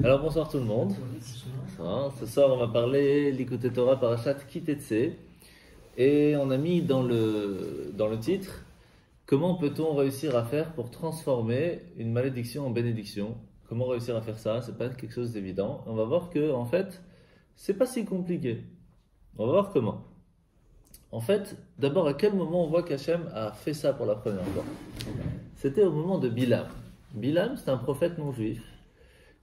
Alors bonsoir tout le monde. Ce soir on va parler l'Ikouté Torah Parashat Kitetse et on a mis dans le titre comment peut-on réussir à faire pour transformer une malédiction en bénédiction. Comment réussir à faire ça? C'est pas quelque chose d'évident. On va voir que en fait c'est pas si compliqué. On va voir comment. En fait, d'abord à quel moment on voit qu'Hachem a fait ça pour la première fois? C'était au moment de Bilam. Bilam, c'est un prophète non juif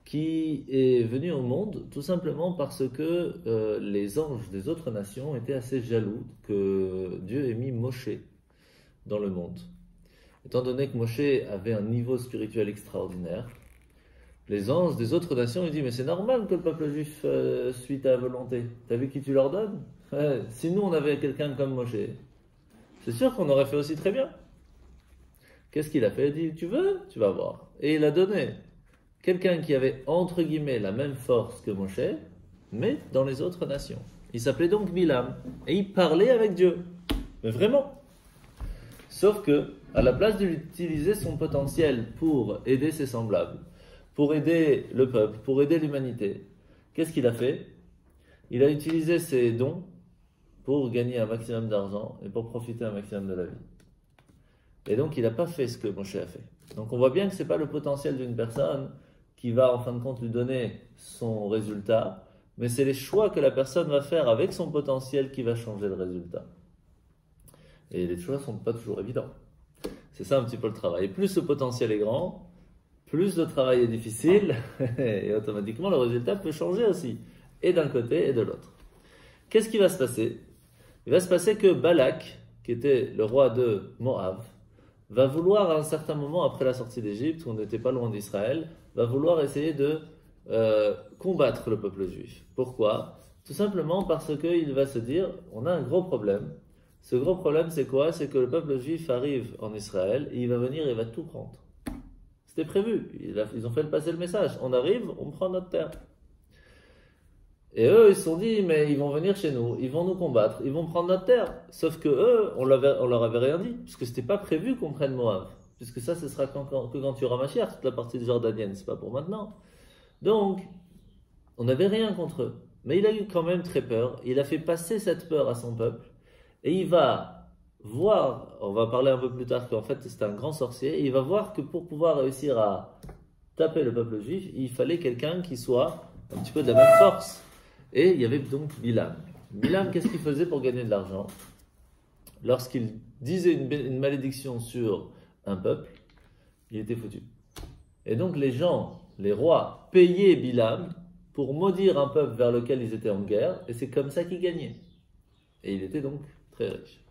qui est venu au monde tout simplement parce que les anges des autres nations étaient assez jaloux que Dieu ait mis Moshe dans le monde. Étant donné que Moshe avait un niveau spirituel extraordinaire, les anges des autres nations ils disent mais c'est normal que le peuple juif suit ta volonté. T'as vu qui tu leur donnes? Si nous on avait quelqu'un comme Moshe, c'est sûr qu'on aurait fait aussi très bien. Qu'est-ce qu'il a fait? Il dit tu veux? Tu vas voir. Et il a donné quelqu'un qui avait, entre guillemets, la même force que Moshe, mais dans les autres nations. Il s'appelait donc Bilam. Et il parlait avec Dieu. Mais vraiment. Sauf que, à la place d'utiliser son potentiel pour aider ses semblables, pour aider le peuple, pour aider l'humanité, qu'est-ce qu'il a fait? Il a utilisé ses dons pour gagner un maximum d'argent et pour profiter un maximum de la vie. Et donc, il n'a pas fait ce que Moshe a fait. Donc, on voit bien que ce n'est pas le potentiel d'une personne qui va en fin de compte lui donner son résultat, mais c'est les choix que la personne va faire avec son potentiel qui va changer le résultat. Et les choix ne sont pas toujours évidents. C'est ça un petit peu le travail. Et plus le potentiel est grand, plus le travail est difficile, et automatiquement le résultat peut changer aussi, et d'un côté et de l'autre. Qu'est-ce qui va se passer? Il va se passer que Balak, qui était le roi de Moab, va vouloir à un certain moment après la sortie d'Égypte, où on n'était pas loin d'Israël, va vouloir essayer de combattre le peuple juif. Pourquoi? Tout simplement parce qu'il va se dire, on a un gros problème. Ce gros problème c'est quoi? C'est que le peuple juif arrive en Israël et il va venir et il va tout prendre. C'était prévu, ils ont fait passer le message. On arrive, on prend notre terre. Et eux, ils se sont dit, mais ils vont venir chez nous, ils vont nous combattre, ils vont prendre notre terre. Sauf que eux, on leur avait rien dit, puisque c'était pas prévu qu'on prenne Moab. Puisque ça, ce sera que quand tu auras Mashiach, toute la partie jordanienne, c'est pas pour maintenant. Donc, on n'avait rien contre eux. Mais il a eu quand même très peur, il a fait passer cette peur à son peuple, et il va voir, on va parler un peu plus tard qu'en fait c'était un grand sorcier, et il va voir que pour pouvoir réussir à taper le peuple juif, il fallait quelqu'un qui soit un petit peu de la même force. Et il y avait donc Bilam. Bilam, qu'est-ce qu'il faisait pour gagner de l'argent? Lorsqu'il disait une malédiction sur un peuple, il était foutu. Et donc les gens, les rois, payaient Bilam pour maudire un peuple vers lequel ils étaient en guerre, et c'est comme ça qu'ils gagnaient. Et il était donc très riche.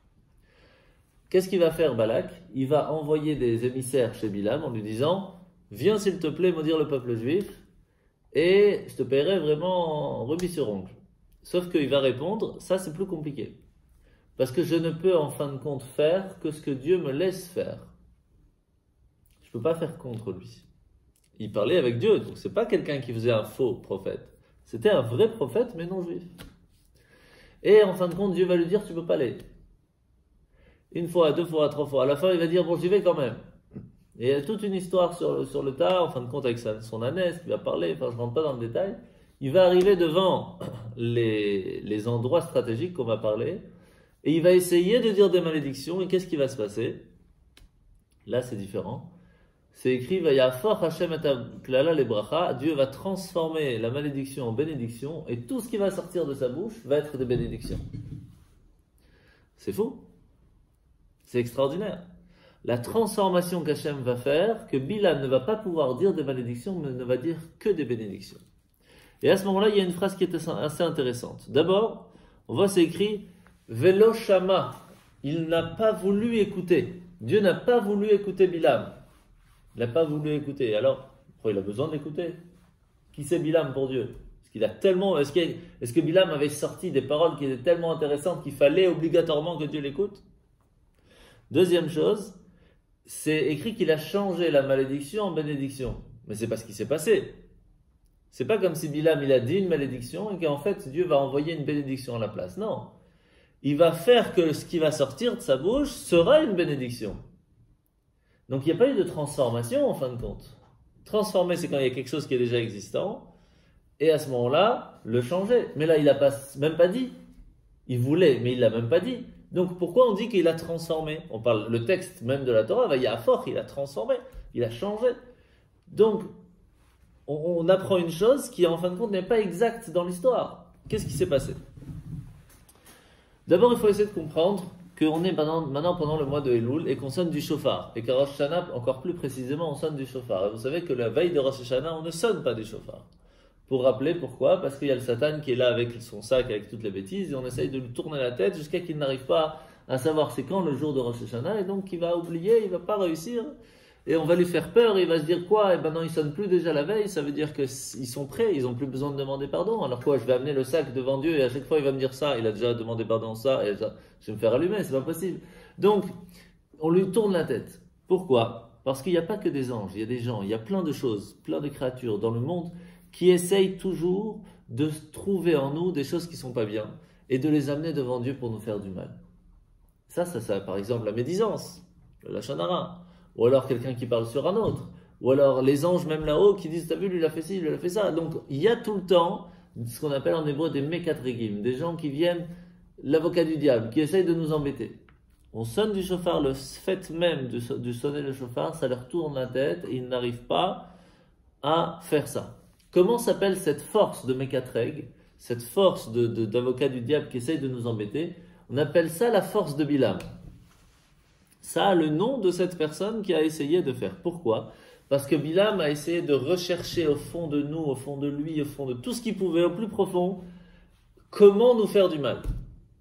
Qu'est-ce qu'il va faire Balak? Il va envoyer des émissaires chez Bilam en lui disant « Viens s'il te plaît maudire le peuple juif, et je te paierai vraiment en rubis sur ongle. » Sauf qu'il va répondre, ça c'est plus compliqué. Parce que je ne peux en fin de compte faire que ce que Dieu me laisse faire. Je ne peux pas faire contre lui. Il parlait avec Dieu, donc c'est pas quelqu'un qui faisait un faux prophète. C'était un vrai prophète, mais non juif. Et en fin de compte, Dieu va lui dire, tu ne peux pas aller. Une fois, deux fois, trois fois. À la fin, il va dire, bon, j'y vais quand même. Et il y a toute une histoire sur le tas, en fin de compte, avec son ânesse, qui va parler, enfin je ne rentre pas dans le détail. Il va arriver devant les endroits stratégiques qu'on va parler, et il va essayer de dire des malédictions, et qu'est-ce qui va se passer? Là, c'est différent. C'est écrit, Vayafor Hashem et klala le bracha, Dieu va transformer la malédiction en bénédiction, et tout ce qui va sortir de sa bouche va être des bénédictions. C'est fou. C'est extraordinaire. La transformation qu'Hachem va faire, que Bilam ne va pas pouvoir dire des malédictions, mais ne va dire que des bénédictions. Et à ce moment-là, il y a une phrase qui est assez intéressante. D'abord, on voit c'est écrit Velo Shama. Il n'a pas voulu écouter. Dieu n'a pas voulu écouter Bilam. Il n'a pas voulu écouter. Alors, pourquoi il a besoin d'écouter? Qui c'est Bilam pour Dieu? Est-ce que Bilam avait sorti des paroles qui étaient tellement intéressantes qu'il fallait obligatoirement que Dieu l'écoute? Deuxième chose, c'est écrit qu'il a changé la malédiction en bénédiction. Mais c'est pas ce qui s'est passé. C'est pas comme si Bilam il a dit une malédiction et qu'en fait Dieu va envoyer une bénédiction à la place. Non. Il va faire que ce qui va sortir de sa bouche sera une bénédiction. Donc il n'y a pas eu de transformation en fin de compte. Transformer, c'est quand il y a quelque chose qui est déjà existant. et à ce moment-là, le changer. Mais là, il n'a même pas dit. Il voulait, mais il l'a même pas dit. Donc pourquoi on dit qu'il a transformé? On parle, le texte même de la Torah, Vayafor, il a transformé, il a changé. Donc, on apprend une chose qui, en fin de compte, n'est pas exacte dans l'histoire. Qu'est-ce qui s'est passé? D'abord, il faut essayer de comprendre qu'on est maintenant pendant le mois de Elul et qu'on sonne du shofar. Et qu'à Rosh Hashanah, encore plus précisément, on sonne du shofar. Et vous savez que la veille de Rosh Hashanah, on ne sonne pas du shofar. Pour rappeler pourquoi? Parce qu'il y a le Satan qui est là avec son sac, avec toutes les bêtises, et on essaye de lui tourner la tête jusqu'à qu'il n'arrive pas à savoir c'est quand le jour de Rosh Hashanah, et donc il va oublier, il ne va pas réussir. Et on va lui faire peur, et il va se dire quoi? Et ben non, ils sonnent plus déjà la veille, ça veut dire qu'ils sont prêts, ils n'ont plus besoin de demander pardon. Alors quoi, je vais amener le sac devant Dieu, et à chaque fois il va me dire ça, il a déjà demandé pardon ça, et ça, je vais me faire allumer, c'est pas possible. Donc, on lui tourne la tête. Pourquoi? Parce qu'il n'y a pas que des anges, il y a des gens, il y a plein de choses, plein de créatures dans le monde qui essayent toujours de trouver en nous des choses qui ne sont pas bien, et de les amener devant Dieu pour nous faire du mal. Ça, par exemple, la médisance, le lachon hara. Ou alors quelqu'un qui parle sur un autre, ou alors les anges même là-haut qui disent, t'as vu, lui il a fait ci, lui il a fait ça. Donc il y a tout le temps ce qu'on appelle en hébreu des mekatregim, des gens qui viennent, l'avocat du diable, qui essayent de nous embêter. On sonne du chauffard, le fait même de sonner le chauffard, ça leur tourne la tête et ils n'arrivent pas à faire ça. Comment s'appelle cette force de mekatreg, cette force d'avocat du diable qui essaye de nous embêter? On appelle ça la force de Bilam. Ça a le nom de cette personne qui a essayé de faire. Pourquoi? Parce que Bilam a essayé de rechercher au fond de nous, au fond de lui, au fond de tout ce qu'il pouvait, au plus profond, comment nous faire du mal.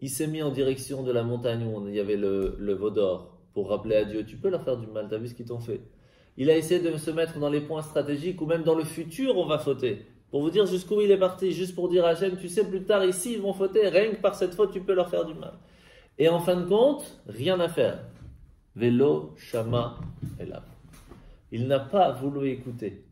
Il s'est mis en direction de la montagne où il y avait le veau d'or pour rappeler à Dieu, tu peux leur faire du mal, t'as vu ce qu'ils t'ont fait. Il a essayé de se mettre dans les points stratégiques où même dans le futur on va fauter. Pour vous dire jusqu'où il est parti, juste pour dire à Hachem, tu sais plus tard ici ils vont fauter, rien que par cette faute tu peux leur faire du mal. Et en fin de compte, rien à faire. Velo Shama Elav. Il n'a pas voulu écouter.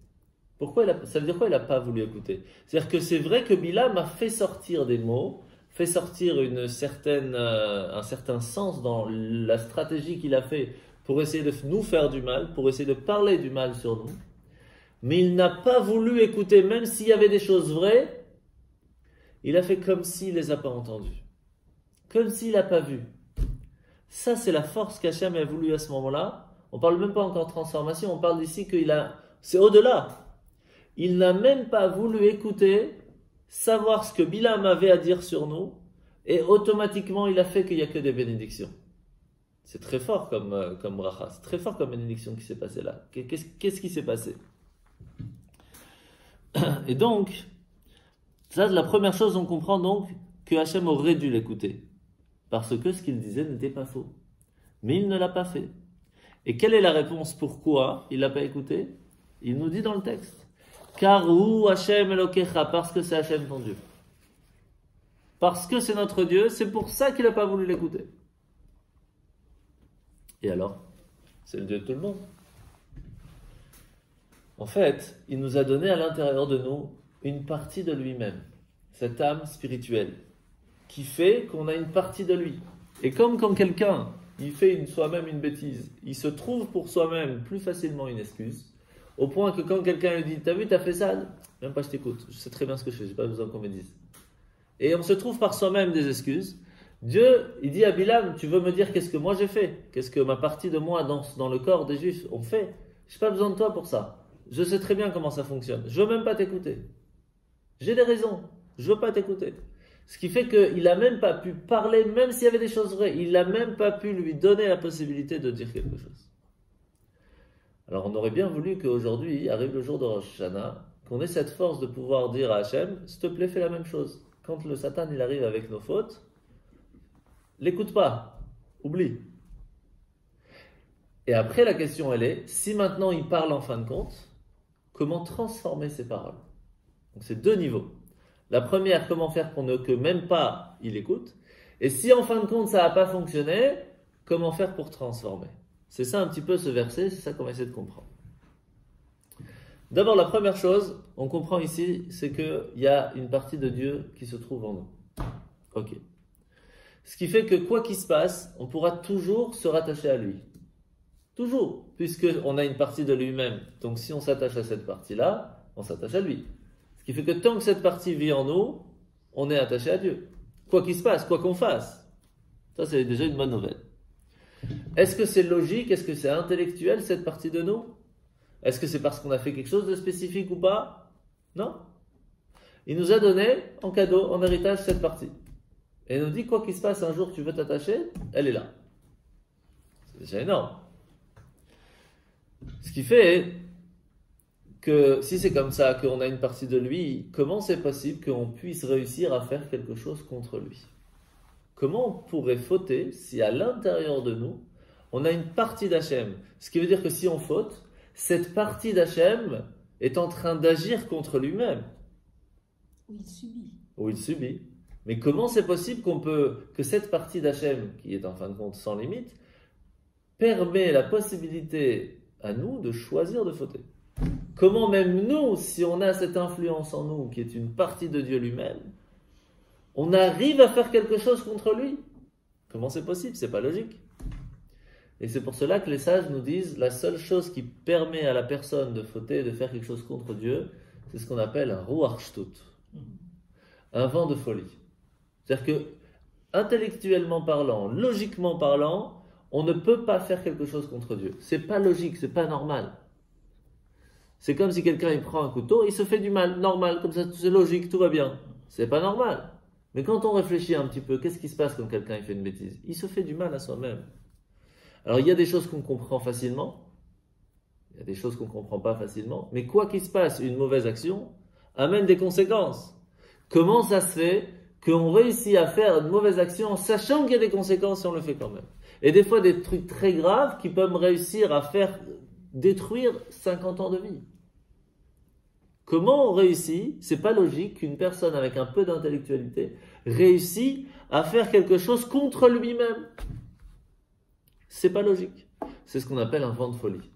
Pourquoi ça veut dire quoi il n'a pas voulu écouter? C'est-à-dire que c'est vrai que Bilam a fait sortir des mots, fait sortir un certain sens dans la stratégie qu'il a fait pour essayer de nous faire du mal, pour essayer de parler du mal sur nous. Mais il n'a pas voulu écouter, même s'il y avait des choses vraies, il a fait comme s'il ne les a pas entendues. Comme s'il n'a pas vu. Ça, c'est la force qu'Hachem a voulu à ce moment-là. On ne parle même pas encore de transformation, on parle d'ici c'est au-delà. Il n'a même pas voulu écouter, savoir ce que Bilam avait à dire sur nous, et automatiquement, il a fait qu'il n'y a que des bénédictions. C'est très fort comme bracha, c'est très fort comme bénédiction qui s'est passée là. Qu'est-ce qui s'est passé? Et donc, ça, la première chose, on comprend donc que Hachem aurait dû l'écouter. Parce que ce qu'il disait n'était pas faux. Mais il ne l'a pas fait. Et quelle est la réponse? Pourquoi il ne l'a pas écouté? Il nous dit dans le texte. Car ou Hachem Elokecha, parce que c'est Hachem ton Dieu. Parce que c'est notre Dieu, c'est pour ça qu'il n'a pas voulu l'écouter. Et alors? C'est le Dieu de tout le monde. En fait, il nous a donné à l'intérieur de nous une partie de lui-même. Cette âme spirituelle. Qui fait qu'on a une partie de lui. Et comme quand quelqu'un, il fait soi-même une bêtise, il se trouve pour soi-même plus facilement une excuse, au point que quand quelqu'un lui dit, t'as vu, t'as fait ça? Même pas je t'écoute, je sais très bien ce que je fais, j'ai pas besoin qu'on me dise. Et on se trouve par soi-même des excuses. Dieu, il dit à Bilam, tu veux me dire qu'est-ce que moi j'ai fait? Qu'est-ce que ma partie de moi dans le corps des Juifs ont fait? J'ai pas besoin de toi pour ça. Je sais très bien comment ça fonctionne. Je veux même pas t'écouter. J'ai des raisons. Je veux pas t'écouter. Ce qui fait qu'il n'a même pas pu parler, même s'il y avait des choses vraies. Il n'a même pas pu lui donner la possibilité de dire quelque chose. Alors on aurait bien voulu qu'aujourd'hui arrive le jour de Rosh Hashanah, qu'on ait cette force de pouvoir dire à Hachem, s'il te plaît, fais la même chose. Quand le Satan il arrive avec nos fautes, l'écoute pas, oublie. Et après la question elle est, si maintenant il parle en fin de compte, comment transformer ces paroles? Donc c'est deux niveaux. La première, comment faire pour que même pas il écoute. Et si en fin de compte ça n'a pas fonctionné, comment faire pour transformer? C'est ça un petit peu ce verset, c'est ça qu'on va essayer de comprendre. D'abord, la première chose, on comprend ici, c'est qu'il y a une partie de Dieu qui se trouve en nous. Ok. Ce qui fait que quoi qu'il se passe, on pourra toujours se rattacher à lui. Toujours, puisqu'on a une partie de lui-même. Donc si on s'attache à cette partie-là, on s'attache à lui. Ce qui fait que tant que cette partie vit en nous, on est attaché à Dieu. Quoi qu'il se passe, quoi qu'on fasse. Ça, c'est déjà une bonne nouvelle. Est-ce que c'est logique? Est-ce que c'est intellectuel, cette partie de nous? Est-ce que c'est parce qu'on a fait quelque chose de spécifique ou pas? Non. Il nous a donné en cadeau, en héritage, cette partie. Et il nous dit, quoi qu'il se passe, un jour tu veux t'attacher, elle est là. C'est déjà énorme. Ce qui fait que si c'est comme ça, qu'on a une partie de lui, comment c'est possible qu'on puisse réussir à faire quelque chose contre lui? Comment on pourrait fauter si à l'intérieur de nous, on a une partie d'Hachem? Ce qui veut dire que si on faute, cette partie d'Hachem est en train d'agir contre lui-même. Ou il subit. Ou il subit. Mais comment c'est possible que cette partie d'Hachem, qui est en fin de compte sans limite, permet la possibilité à nous de choisir de fauter? Comment même nous, si on a cette influence en nous, qui est une partie de Dieu lui-même, on arrive à faire quelque chose contre lui? Comment c'est possible? C'est pas logique. Et c'est pour cela que les sages nous disent, la seule chose qui permet à la personne de fauter, de faire quelque chose contre Dieu, c'est ce qu'on appelle un ruach shtut, un vent de folie. C'est-à-dire que, intellectuellement parlant, logiquement parlant, on ne peut pas faire quelque chose contre Dieu. C'est pas logique, c'est pas normal. C'est comme si quelqu'un il prend un couteau, il se fait du mal, normal, comme ça, c'est logique, tout va bien. C'est pas normal. Mais quand on réfléchit un petit peu, qu'est-ce qui se passe quand quelqu'un il fait une bêtise? Il se fait du mal à soi-même. Alors il y a des choses qu'on comprend facilement, il y a des choses qu'on ne comprend pas facilement, mais quoi qu'il se passe, une mauvaise action amène des conséquences. Comment ça se fait qu'on réussit à faire une mauvaise action en sachant qu'il y a des conséquences si on le fait quand même? Et des fois des trucs très graves qui peuvent réussir à faire détruire 50 ans de vie. Comment on réussit? C'est pas logique qu'une personne avec un peu d'intellectualité réussit à faire quelque chose contre lui-même. C'est pas logique. C'est ce qu'on appelle un vent de folie.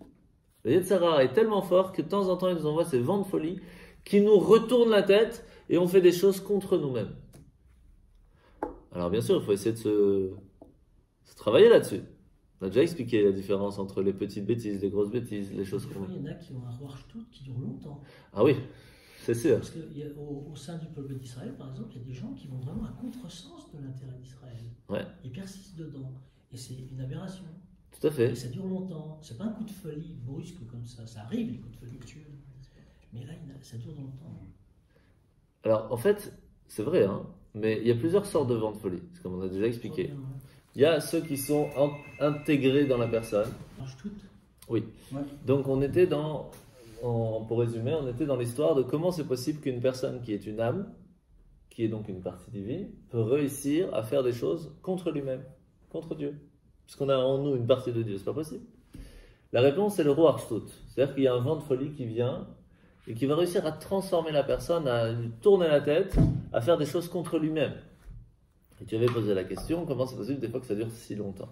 Le Yetzer Hara est tellement fort que de temps en temps il nous envoie ces vents de folie qui nous retournent la tête et on fait des choses contre nous-mêmes. Alors bien sûr, il faut essayer de se travailler là-dessus. On a déjà expliqué la différence entre les petites bêtises, les grosses bêtises, les choses qu'on... Il y en a qui ont un ruach shtut qui dure longtemps. Ah oui, c'est sûr. Parce qu'au sein du peuple d'Israël, par exemple, il y a des gens qui vont vraiment à contresens de l'intérêt d'Israël. Ouais. Ils persistent dedans. Et c'est une aberration. Tout à fait. Et ça dure longtemps. C'est pas un coup de folie brusque comme ça. Ça arrive, les coups de folie. Mais là, ça dure longtemps. Alors, en fait, c'est vrai, hein, mais il y a plusieurs sortes de vents de folie, comme on a déjà expliqué. Il y a ceux qui sont intégrés dans la personne. Oui. Ouais. Donc, on était pour résumer, on était dans l'histoire de comment c'est possible qu'une personne qui est une âme, qui est donc une partie divine, peut réussir à faire des choses contre lui-même, contre Dieu. Puisqu'on a en nous une partie de Dieu, c'est pas possible. La réponse, c'est le ruach shtut. C'est-à-dire qu'il y a un vent de folie qui vient et qui va réussir à transformer la personne, à lui tourner la tête, à faire des choses contre lui-même. Et tu avais posé la question, comment c'est possible des fois que ça dure si longtemps?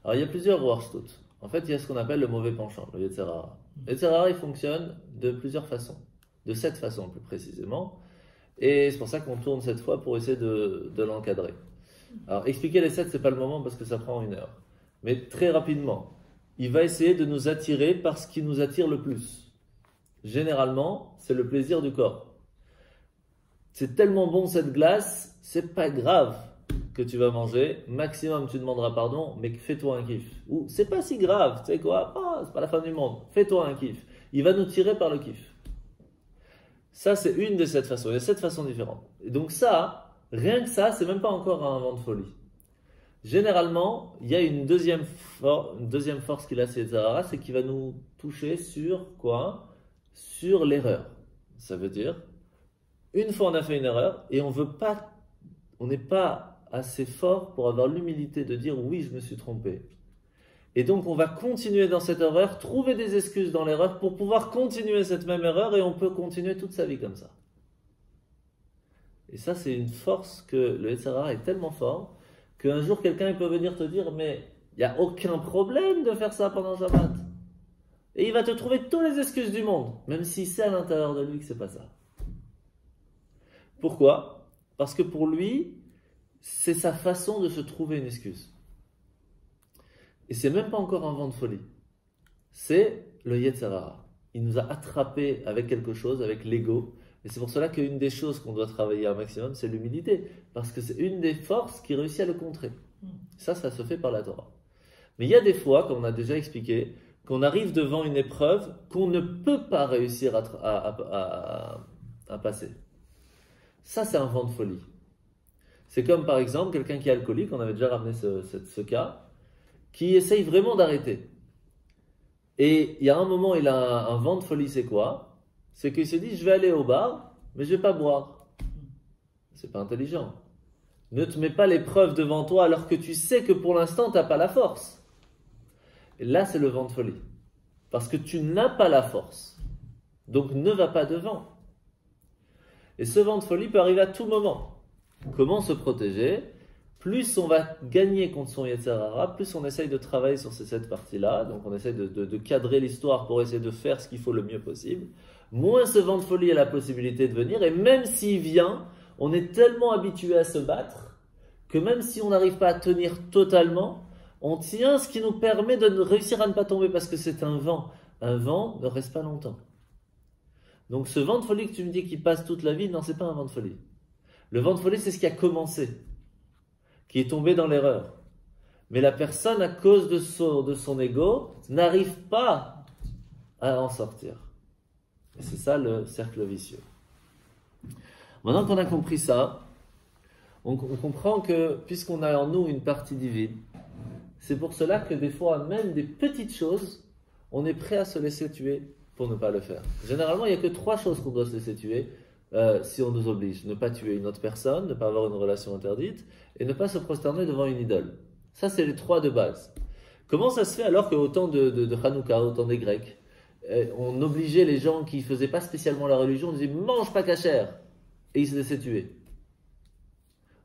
Alors il y a plusieurs ruach shtut. En fait, il y a ce qu'on appelle le mauvais penchant, le Yetzer Hara. Le Yetzer Hara, il fonctionne de plusieurs façons. De 7 façons plus précisément. Et c'est pour ça qu'on tourne cette fois pour essayer de l'encadrer. Alors expliquer les 7, c'est pas le moment parce que ça prend 1 heure. Mais très rapidement, il va essayer de nous attirer par ce qui nous attire le plus. Généralement, c'est le plaisir du corps. C'est tellement bon cette glace, c'est pas grave que tu vas manger. Maximum, tu demanderas pardon, mais fais-toi un kiff. Ou c'est pas si grave, tu sais quoi, c'est pas la fin du monde. Fais-toi un kiff. Il va nous tirer par le kiff. Ça, c'est une de 7 façons. Il y a 7 façons différentes. Et donc ça, rien que ça, c'est même pas encore un vent de folie. Généralement, il y a une deuxième force qu'il a, c'est Yetzer Hara, c'est qu'il va nous toucher sur quoi? Sur l'erreur. Ça veut dire, une fois on a fait une erreur et on n'est pas assez fort pour avoir l'humilité de dire oui, je me suis trompé. Et donc on va continuer dans cette erreur, trouver des excuses dans l'erreur pour pouvoir continuer cette même erreur et on peut continuer toute sa vie comme ça. Et ça, c'est une force que le Yetzer Hara est tellement fort qu'un jour quelqu'un peut venir te dire mais il n'y a aucun problème de faire ça pendant Shabbat. Et il va te trouver toutes les excuses du monde, même si c'est à l'intérieur de lui que c'est pas ça. Pourquoi? Parce que pour lui, c'est sa façon de se trouver une excuse. Et c'est même pas encore un vent de folie. C'est le Yetzer Hara. Il nous a attrapés avec quelque chose, avec l'ego, Et c'est pour cela qu'une des choses qu'on doit travailler un maximum, c'est l'humilité. Parce que c'est une des forces qui réussit à le contrer. Ça se fait par la Torah. Mais il y a des fois, comme on a déjà expliqué, qu'on arrive devant une épreuve qu'on ne peut pas réussir à passer. Ça, c'est un vent de folie. C'est comme par exemple quelqu'un qui est alcoolique, on avait déjà ramené ce cas, qui essaye vraiment d'arrêter. Et il y a un moment, il a un vent de folie, c'est quoi? C'est qu'il se dit, je vais aller au bar, mais je vais pas boire. C'est pas intelligent. Ne te mets pas l'épreuve devant toi alors que tu sais que pour l'instant, tu n'as pas la force. Et là, c'est le vent de folie. Parce que tu n'as pas la force. Donc, ne va pas devant. Et ce vent de folie peut arriver à tout moment. Comment se protéger? Plus on va gagner contre son Yetzer Hara, plus on essaye de travailler sur cette partie-là. Donc, on essaye de cadrer l'histoire pour essayer de faire ce qu'il faut le mieux possible. Moins ce vent de folie a la possibilité de venir. Et même s'il vient, on est tellement habitué à se battre que même si on n'arrive pas à tenir totalement, on tient, ce qui nous permet de réussir à ne pas tomber parce que c'est un vent. Un vent ne reste pas longtemps. Donc ce vent de folie que tu me dis qui passe toute la vie, non, c'est pas un vent de folie. Le vent de folie, c'est ce qui a commencé, qui est tombé dans l'erreur. Mais la personne, à cause de son ego, n'arrive pas à en sortir. Et c'est ça le cercle vicieux. Maintenant qu'on a compris ça, on comprend que puisqu'on a en nous une partie divine, c'est pour cela que des fois, même des petites choses, on est prêt à se laisser tuer pour ne pas le faire. Généralement, il n'y a que 3 choses qu'on doit se laisser tuer si on nous oblige. Ne pas tuer une autre personne, ne pas avoir une relation interdite, et ne pas se prosterner devant une idole. Ça, c'est les 3 de base. Comment ça se fait alors qu'au temps de Hanouka, au temps des Grecs, on obligeait les gens qui ne faisaient pas spécialement la religion, on disait « mange pas cachère » et ils se laissaient tuer.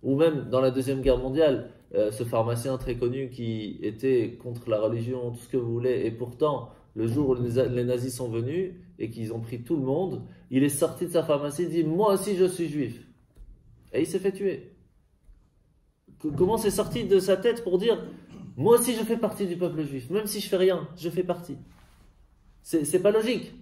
Ou même dans la Deuxième Guerre mondiale, ce pharmacien très connu qui était contre la religion, tout ce que vous voulez, et pourtant, le jour où les nazis sont venus et qu'ils ont pris tout le monde, il est sorti de sa pharmacie et dit « moi aussi je suis juif ». Et il s'est fait tuer. Comment c'est sorti de sa tête pour dire « moi aussi je fais partie du peuple juif, même si je fais rien, je fais partie ». C'est pas logique.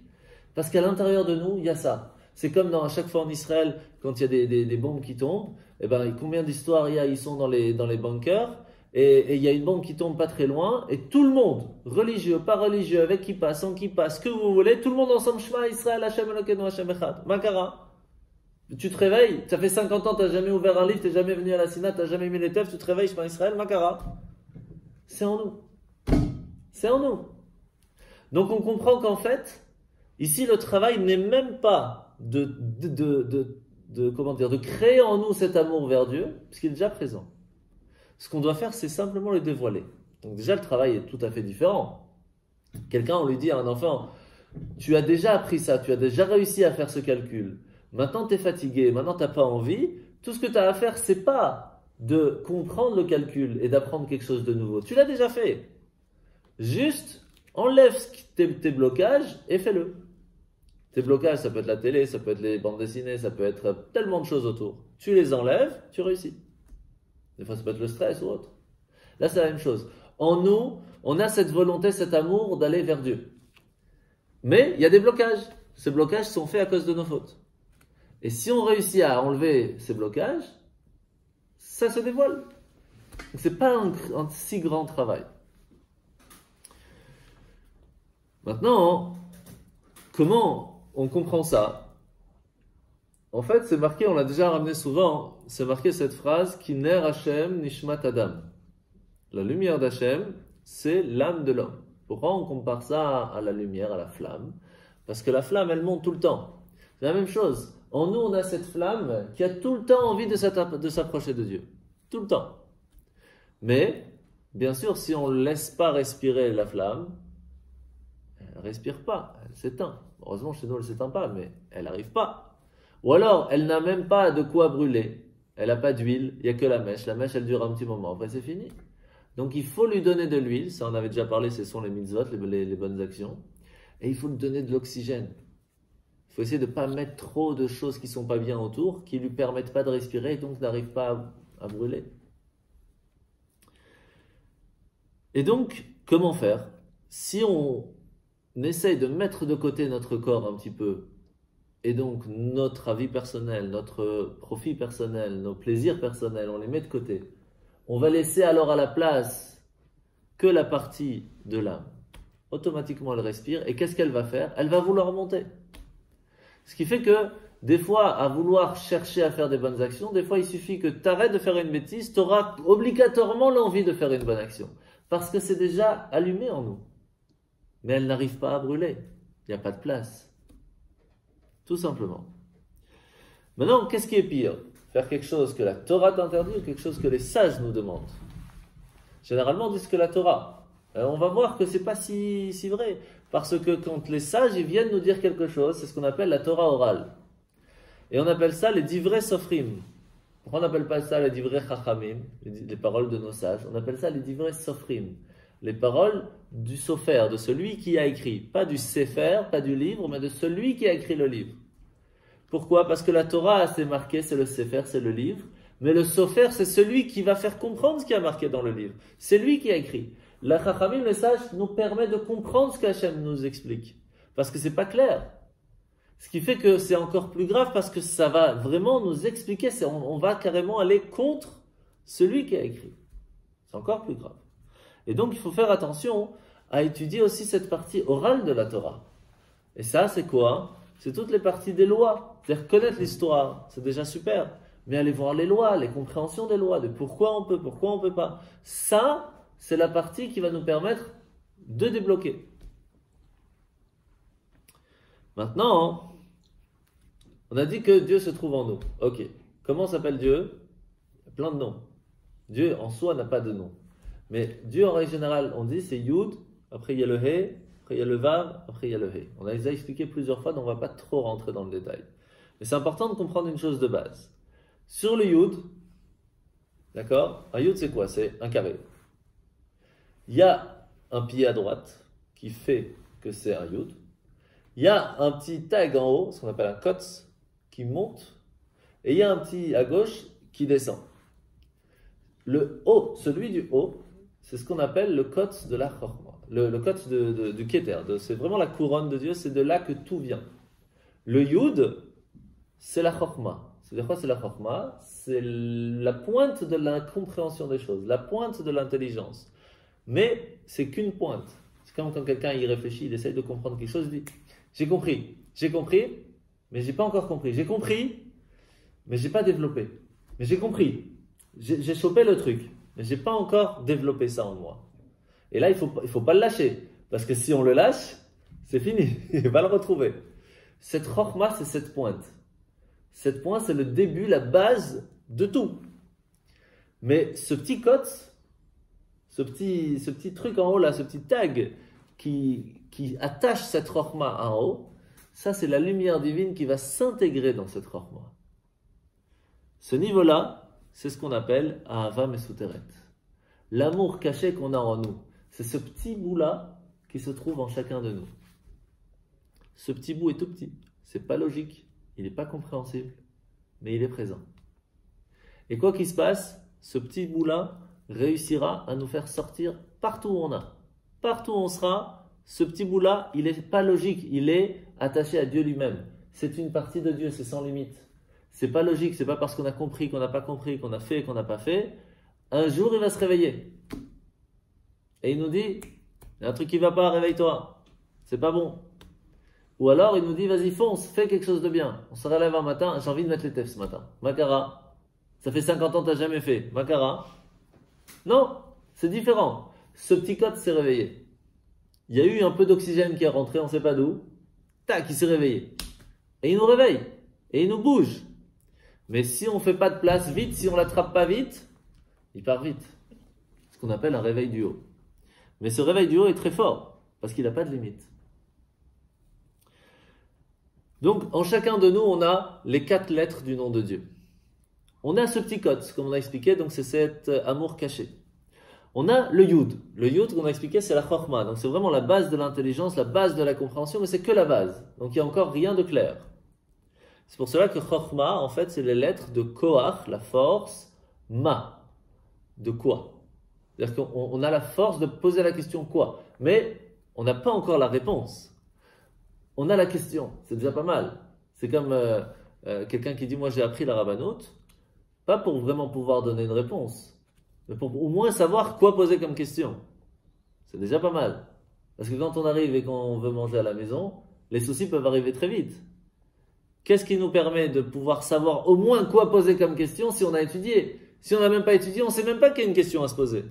Parce qu'à l'intérieur de nous, il y a ça. C'est comme à chaque fois en Israël, quand il y a des bombes qui tombent, et combien d'histoires il y a, ils sont dans les bunkers, et il y a une bombe qui tombe pas très loin, et tout le monde, religieux, pas religieux, avec kippa, sans kippa, ce que vous voulez, tout le monde ensemble, Shema Israël, Hashem Elokeinu, Hashem Echad. Makara. Tu te réveilles, ça fait 50 ans, tu n'as jamais ouvert un livre, tu n'es jamais venu à la Sina, tu n'as jamais mis les teufs, tu te réveilles, Shema Israël, Makara. C'est en nous. C'est en nous. Donc on comprend qu'en fait, ici le travail n'est même pas de créer en nous cet amour vers Dieu, puisqu'il est déjà présent. Ce qu'on doit faire, c'est simplement le dévoiler. Donc déjà, le travail est tout à fait différent. Quelqu'un, on lui dit à un enfant, tu as déjà appris ça, tu as déjà réussi à faire ce calcul. Maintenant, tu es fatigué, maintenant, tu n'as pas envie. Tout ce que tu as à faire, c'est pas de comprendre le calcul et d'apprendre quelque chose de nouveau. Tu l'as déjà fait. Juste, enlève tes blocages et fais-le. Tes blocages, ça peut être la télé, ça peut être les bandes dessinées, ça peut être tellement de choses autour. Tu les enlèves, tu réussis. Des fois, ça peut être le stress ou autre. Là, c'est la même chose. En nous, on a cette volonté, cet amour d'aller vers Dieu. Mais il y a des blocages. Ces blocages sont faits à cause de nos fautes. Et si on réussit à enlever ces blocages, ça se dévoile. Donc, ce n'est pas un si grand travail. Maintenant, comment on comprend ça? En fait, c'est marqué, on l'a déjà ramené souvent, c'est marqué cette phrase qui ner Hashem nishmat adam. La lumière d'Hashem, c'est l'âme de l'homme. Pourquoi on compare ça à la lumière, à la flamme? Parce que la flamme, elle monte tout le temps. C'est la même chose. En nous, on a cette flamme qui a tout le temps envie de s'approcher de Dieu. Tout le temps. Mais, bien sûr, si on ne laisse pas respirer la flamme, elle ne respire pas, elle s'éteint. Heureusement, chez nous, elle ne s'éteint pas, mais elle n'arrive pas. Ou alors, elle n'a même pas de quoi brûler. Elle n'a pas d'huile, il n'y a que la mèche. La mèche, elle dure un petit moment, après c'est fini. Donc, il faut lui donner de l'huile. Ça, on avait déjà parlé, ce sont les mitzvot, les bonnes actions. Et il faut lui donner de l'oxygène. Il faut essayer de ne pas mettre trop de choses qui ne sont pas bien autour, qui ne lui permettent pas de respirer et donc n'arrivent pas à brûler. Et donc, comment faire? Si on essaye de mettre de côté notre corps un petit peu et donc notre avis personnel, notre profit personnel, nos plaisirs personnels, on les met de côté. On va laisser alors à la place que la partie de l'âme. Automatiquement, elle respire. Et qu'est-ce qu'elle va faire? Elle va vouloir monter. Ce qui fait que, des fois, à vouloir chercher à faire des bonnes actions, des fois, il suffit que tu arrêtes de faire une bêtise, tu auras obligatoirement l'envie de faire une bonne action. Parce que c'est déjà allumé en nous. Mais elle n'arrive pas à brûler. Il n'y a pas de place. Tout simplement. Maintenant, qu'est-ce qui est pire? Faire quelque chose que la Torah t'interdit ou quelque chose que les sages nous demandent? Généralement, on dit ce que la Torah. On va voir que c'est pas si vrai. Parce que quand les sages ils viennent nous dire quelque chose, c'est ce qu'on appelle la Torah orale. Et on appelle ça les divrei sofrim. Pourquoi on n'appelle pas ça les divrei chachamim, les paroles de nos sages? On appelle ça les divrei sofrim. Les paroles du sofer, de celui qui a écrit. Pas du sefer, pas du livre, mais de celui qui a écrit le livre. Pourquoi? Parce que la Torah, c'est marqué, c'est le sefer, c'est le livre. Mais le sofer, c'est celui qui va faire comprendre ce qui a marqué dans le livre. C'est lui qui a écrit. La chachamim, le sage, nous permet de comprendre ce qu'Hachem nous explique. Parce que c'est pas clair. Ce qui fait que c'est encore plus grave parce que ça va vraiment nous expliquer. On va carrément aller contre celui qui a écrit. C'est encore plus grave. Et donc, il faut faire attention à étudier aussi cette partie orale de la Torah. Et ça, c'est quoi? C'est toutes les parties des lois. C'est-à-dire connaître l'histoire, c'est déjà super. Mais aller voir les lois, les compréhensions des lois, de pourquoi on peut pas. Ça, c'est la partie qui va nous permettre de débloquer. Maintenant, on a dit que Dieu se trouve en nous. Ok. Comment s'appelle Dieu? Il y a plein de noms. Dieu en soi n'a pas de nom. Mais Dieu en règle générale, on dit c'est Yud, après il y a le He, après il y a le Vav, après il y a le He. On a déjà expliqué plusieurs fois, donc on ne va pas trop rentrer dans le détail. Mais c'est important de comprendre une chose de base. Sur le Yud, d'accord? Un Yud c'est quoi? C'est un carré. Il y a un pied à droite qui fait que c'est un Yud. Il y a un petit tag en haut, ce qu'on appelle un kotz, qui monte. Et il y a un petit à gauche qui descend. Le haut, celui du haut, c'est ce qu'on appelle le kotz de la chorma. Le kotz du Keter. C'est vraiment la couronne de Dieu, c'est de là que tout vient. Le Yud, c'est la chorma. C'est-à-dire quoi c'est la chorma? C'est la pointe de la compréhension des choses, la pointe de l'intelligence. Mais c'est qu'une pointe. C'est comme quand quelqu'un y réfléchit, il essaye de comprendre quelque chose, il dit j'ai compris, mais j'ai pas encore compris. J'ai compris, mais j'ai pas développé. Mais j'ai compris, j'ai chopé le truc, mais j'ai pas encore développé ça en moi. Et là, il faut pas le lâcher, parce que si on le lâche, c'est fini, il va le retrouver. Cette chorma, c'est cette pointe. Cette pointe, c'est le début, la base de tout. Mais ce petit kotz, ce petit truc en haut là, ce petit tag qui attache cette chorma en haut, ça c'est la lumière divine qui va s'intégrer dans cette chorma. Ce niveau-là, c'est ce qu'on appelle Ahava Mesuteret. L'amour caché qu'on a en nous. C'est ce petit bout-là qui se trouve en chacun de nous. Ce petit bout est tout petit. C'est pas logique. Il n'est pas compréhensible. Mais il est présent. Et quoi qu'il se passe, ce petit bout-là réussira à nous faire sortir partout où on a. Partout où on sera, ce petit bout-là, il n'est pas logique. Il est attaché à Dieu lui-même. C'est une partie de Dieu, c'est sans limite. C'est pas logique, c'est pas parce qu'on a compris, qu'on n'a pas compris, qu'on a fait, qu'on n'a pas fait. Un jour, il va se réveiller. Et il nous dit, il y a un truc qui va pas, réveille-toi. C'est pas bon. Ou alors, il nous dit, vas-y, fonce, fais quelque chose de bien. On se relève un matin, j'ai envie de mettre les tefs ce matin. Makara. Ça fait 50 ans que tu n'as jamais fait. Makara. Non, c'est différent. Ce petit code s'est réveillé. Il y a eu un peu d'oxygène qui est rentré, on ne sait pas d'où. Tac, il s'est réveillé. Et il nous réveille. Et il nous bouge. Mais si on ne fait pas de place vite, si on ne l'attrape pas vite, il part vite. Ce qu'on appelle un réveil du haut. Mais ce réveil du haut est très fort, parce qu'il n'a pas de limite. Donc, en chacun de nous, on a les 4 lettres du nom de Dieu. On a ce petit code, comme on a expliqué, donc c'est cet amour caché. On a le Yud. Le Yud, comme on a expliqué, c'est la Chorma. Donc c'est vraiment la base de l'intelligence, la base de la compréhension, mais c'est que la base. Donc il n'y a encore rien de clair. C'est pour cela que Chorma, en fait, c'est les lettres de Koach, la force, Ma. De quoi? C'est-à-dire qu'on a la force de poser la question quoi? Mais on n'a pas encore la réponse. On a la question, c'est déjà pas mal. C'est comme quelqu'un qui dit, moi j'ai appris la rabbanout, pas pour vraiment pouvoir donner une réponse, mais pour au moins savoir quoi poser comme question. C'est déjà pas mal. Parce que quand on arrive et qu'on veut manger à la maison, les soucis peuvent arriver très vite. Qu'est-ce qui nous permet de pouvoir savoir au moins quoi poser comme question si on a étudié? Si on n'a même pas étudié, on ne sait même pas qu'il y a une question à se poser.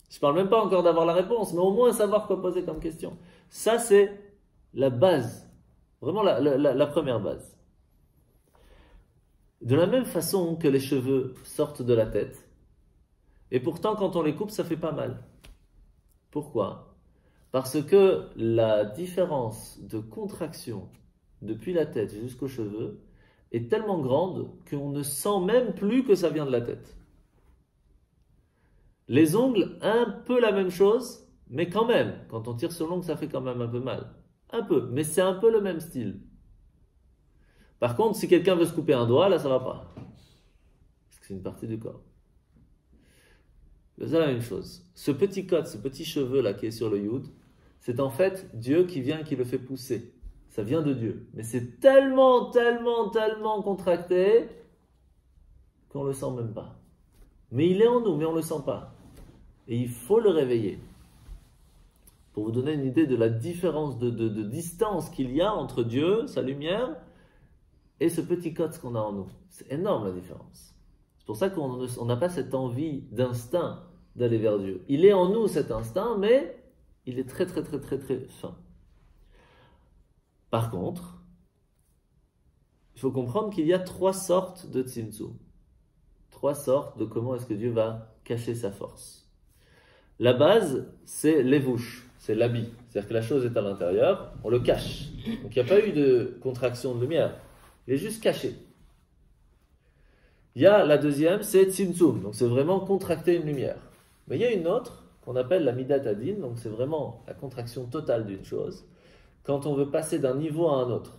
Je ne parle même pas encore d'avoir la réponse, mais au moins savoir quoi poser comme question. Ça, c'est la base. Vraiment la première base. De la même façon que les cheveux sortent de la tête, et pourtant quand on les coupe, ça fait pas mal. Pourquoi? Parce que la différence de contraction depuis la tête jusqu'aux cheveux est tellement grande qu'on ne sent même plus que ça vient de la tête. Les ongles, un peu la même chose, mais quand même, quand on tire sur l'ongle, ça fait quand même un peu mal. Un peu, mais c'est un peu le même style. Par contre, si quelqu'un veut se couper un doigt, là, ça va pas. Parce que c'est une partie du corps. C'est la même chose. Ce petit côte, ce petit cheveu là qui est sur le yud, c'est en fait Dieu qui vient et qui le fait pousser. Ça vient de Dieu. Mais c'est tellement contracté qu'on ne le sent même pas. Mais il est en nous, mais on ne le sent pas. Et il faut le réveiller. Pour vous donner une idée de la différence de distance qu'il y a entre Dieu, sa lumière, et ce petit côte qu'on a en nous. C'est énorme la différence. C'est pour ça qu'on n'a pas cette envie d'instinct d'aller vers Dieu. Il est en nous cet instinct, mais il est très fin. Par contre, il faut comprendre qu'il y a 3 sortes de tzimtzum. 3 sortes de comment est-ce que Dieu va cacher sa force. La base, c'est l'évouche, c'est l'habit. C'est-à-dire que la chose est à l'intérieur, on le cache. Donc il n'y a pas eu de contraction de lumière. Il est juste caché. Il y a la deuxième, c'est tzimtzum. Donc c'est vraiment contracter une lumière. Mais il y a une autre qu'on appelle la midat adin. Donc c'est vraiment la contraction totale d'une chose. Quand on veut passer d'un niveau à un autre.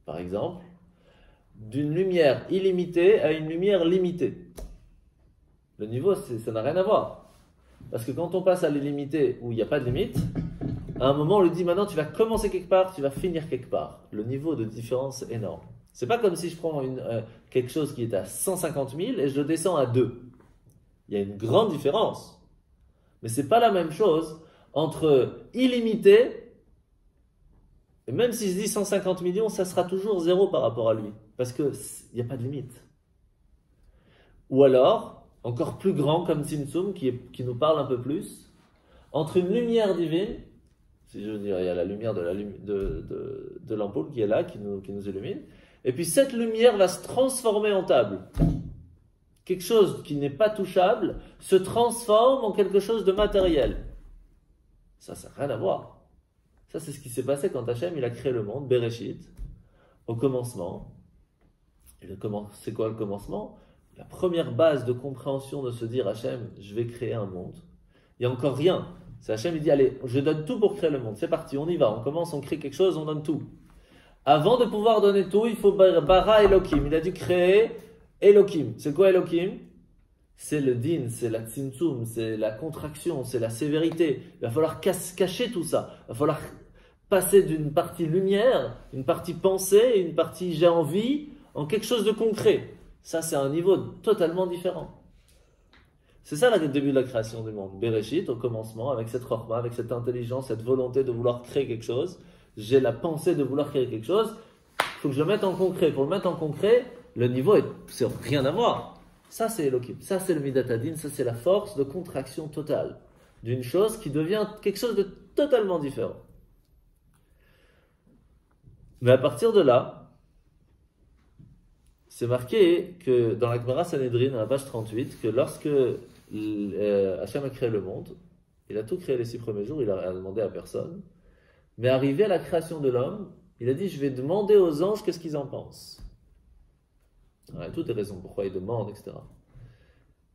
Par exemple, d'une lumière illimitée à une lumière limitée. Le niveau, ça n'a rien à voir. Parce que quand on passe à l'illimité où il n'y a pas de limite, à un moment on lui dit maintenant tu vas commencer quelque part, tu vas finir quelque part. Le niveau de différence est énorme. C'est pas comme si je prends quelque chose qui est à 150 000 et je le descends à 2. Il y a une grande différence. Mais c'est pas la même chose entre illimité, et même si je dis 150 millions, ça sera toujours 0 par rapport à lui. Parce qu'il n'y a pas de limite. Ou alors, encore plus grand comme Tzimtzum, qui nous parle un peu plus, entre une lumière divine, si je veux dire, il y a la lumière de l'ampoule qui est là, qui nous illumine, et puis cette lumière va se transformer en table. Quelque chose qui n'est pas touchable se transforme en quelque chose de matériel. Ça n'a rien à voir. Ça, c'est ce qui s'est passé quand Hachem il a créé le monde, Bereshit, au commencement. Et c'est quoi le commencement? La première base de compréhension de se dire Hachem, je vais créer un monde. Il n'y a encore rien. C'est Hachem, il dit allez, je donne tout pour créer le monde. C'est parti, on y va. On commence, on crée quelque chose, on donne tout. Avant de pouvoir donner tout, il faut bara Elohim. Il a dû créer Elohim. C'est quoi Elohim? C'est le din, c'est la tzimtzum, c'est la contraction, c'est la sévérité. Il va falloir cacher tout ça. Il va falloir passer d'une partie lumière, une partie pensée, une partie j'ai envie, en quelque chose de concret. Ça, c'est un niveau totalement différent. C'est ça le début de la création du monde. Bereshit, au commencement, avec cette chorma, avec cette intelligence, cette volonté de vouloir créer quelque chose. J'ai la pensée de vouloir créer quelque chose. Il faut que je le mette en concret. Pour le mettre en concret, le niveau c'est rien à voir. Ça, c'est Elohim. Ça, c'est le Midat Hadin. Ça, c'est la force de contraction totale d'une chose qui devient quelque chose de totalement différent. Mais à partir de là, c'est marqué que dans la Gemara Sanhedrin, à la page 38, que lorsque Hachem a créé le monde, il a tout créé les 6 premiers jours, il n'a demandé à personne. Mais arrivé à la création de l'homme, il a dit, je vais demander aux anges qu'est-ce qu'ils en pensent. Il y a toutes les raisons pourquoi ils demandent, etc.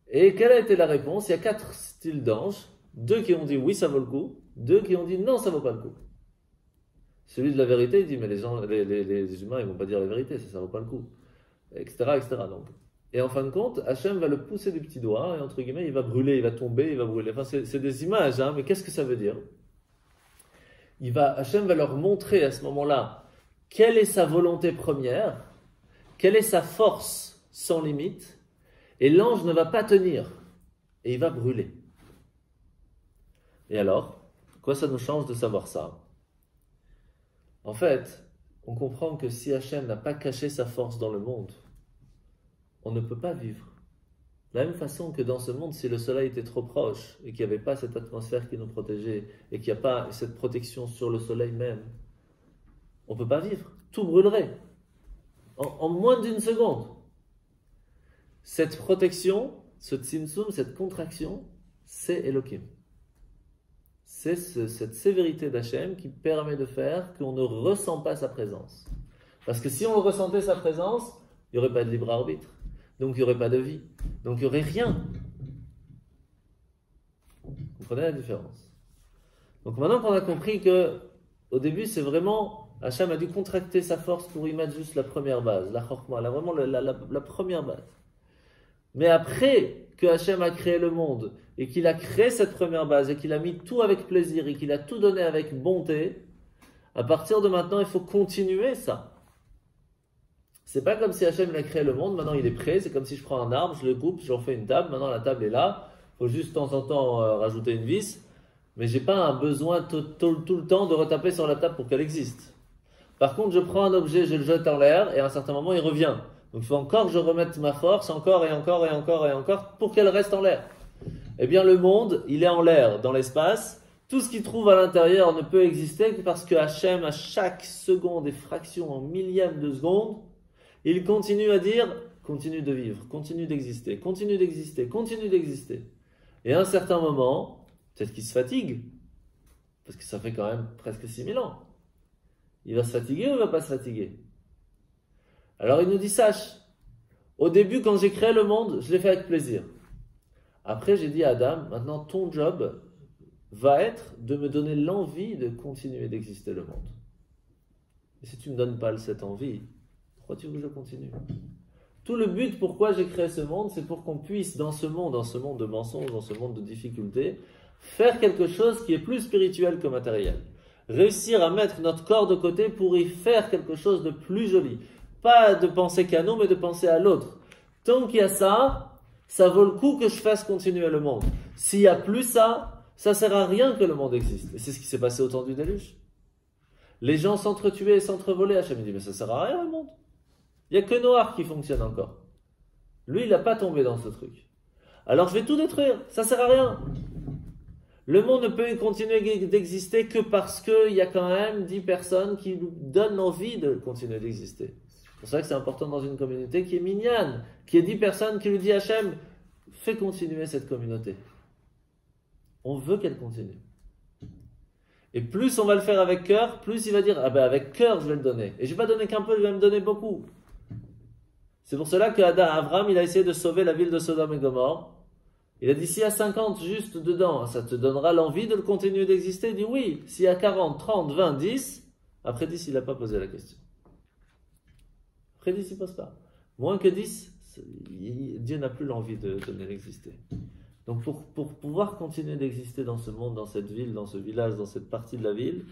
Et quelle a été la réponse? Il y a 4 styles d'anges, 2 qui ont dit oui, ça vaut le coup, 2 qui ont dit non, ça vaut pas le coup. Celui de la vérité, il dit, mais les humains, ils vont pas dire la vérité, ça vaut pas le coup, etc., etc. Donc. Et en fin de compte, Hachem va le pousser du petit doigt, et entre guillemets, il va brûler, il va tomber, il va brûler. Enfin, c'est des images, mais qu'est-ce que ça veut dire? Hachem va leur montrer à ce moment-là quelle est sa volonté première, quelle est sa force sans limite, et l'ange ne va pas tenir, et il va brûler. Et alors, quoi ça nous change de savoir ça? En fait, on comprend que si Hachem n'a pas caché sa force dans le monde, on ne peut pas vivre. De la même façon que dans ce monde, si le soleil était trop proche et qu'il n'y avait pas cette atmosphère qui nous protégeait et qu'il n'y a pas cette protection sur le soleil même, on ne peut pas vivre. Tout brûlerait en moins d'une seconde. Cette protection, ce tzimtzum, cette contraction, c'est Elohim. C'est cette sévérité d'Hachem qui permet de faire qu'on ne ressent pas sa présence. Parce que si on ressentait sa présence, il n'y aurait pas de libre arbitre. Donc il n'y aurait pas de vie. Donc il n'y aurait rien. Vous comprenez la différence? Donc maintenant qu'on a compris que au début c'est vraiment, Hachem a dû contracter sa force pour y mettre juste la première base, la chorma, vraiment la première base. Mais après que Hachem a créé le monde et qu'il a créé cette première base et qu'il a mis tout avec plaisir et qu'il a tout donné avec bonté, à partir de maintenant il faut continuer ça. C'est pas comme si Hachem a créé le monde, maintenant il est prêt, c'est comme si je prends un arbre, je le coupe, j'en fais une table, maintenant la table est là, il faut juste de temps en temps rajouter une vis, mais j'ai pas un besoin tout le temps de retaper sur la table pour qu'elle existe. Par contre, je prends un objet, je le jette en l'air, et à un certain moment il revient. Donc il faut encore que je remette ma force, encore et encore et encore et encore, pour qu'elle reste en l'air. Eh bien le monde, il est en l'air, dans l'espace, tout ce qu'il trouve à l'intérieur ne peut exister que parce que Hachem, à chaque seconde et fraction en millième de seconde, il continue à dire, continue de vivre, continue d'exister, continue d'exister, continue d'exister. Et à un certain moment, peut-être qu'il se fatigue, parce que ça fait quand même presque 6000 ans. Il va se fatiguer ou il ne va pas se fatiguer? Alors il nous dit, sache, au début quand j'ai créé le monde, je l'ai fait avec plaisir. Après j'ai dit à Adam, maintenant ton job va être de me donner l'envie de continuer d'exister le monde. Et si tu ne me donnes pas cette envie, pourquoi tu veux que je continue? Tout le but pourquoi j'ai créé ce monde, c'est pour qu'on puisse dans ce monde de mensonges, dans ce monde de difficultés, faire quelque chose qui est plus spirituel que matériel. Réussir à mettre notre corps de côté pour y faire quelque chose de plus joli. Pas de penser qu'à nous, mais de penser à l'autre. Tant qu'il y a ça, ça vaut le coup que je fasse continuer le monde. S'il n'y a plus ça, ça sert à rien que le monde existe. Et c'est ce qui s'est passé au temps du déluge. Les gens s'entretuaient et s'entrevolaient. Hachem dit, mais ça sert à rien le monde. Il n'y a que Noach qui fonctionne encore. Lui, il n'a pas tombé dans ce truc. Alors je vais tout détruire, ça sert à rien. Le monde ne peut continuer d'exister que parce qu'il y a quand même 10 personnes qui nous donnent envie de continuer d'exister. C'est pour ça que c'est important dans une communauté qui est mignonne, qui est 10 personnes qui lui disent Hachem, fais continuer cette communauté. On veut qu'elle continue. Et plus on va le faire avec cœur, plus il va dire, ah ben avec cœur je vais le donner. Et je ne vais pas donner qu'un peu, je vais me donner beaucoup. C'est pour cela qu'Abraham, il a essayé de sauver la ville de Sodome et Gomorrhe. Il a dit, s'il y a 50 juste dedans, ça te donnera l'envie de le continuer d'exister? Il dit oui. S'il y a 40, 30, 20, 10, après 10, il n'a pas posé la question. Après 10, il ne pose pas. Moins que 10, Dieu n'a plus l'envie de donner l'exister. Donc pour pouvoir continuer d'exister dans ce monde, dans cette ville, dans ce village, dans cette partie de la ville,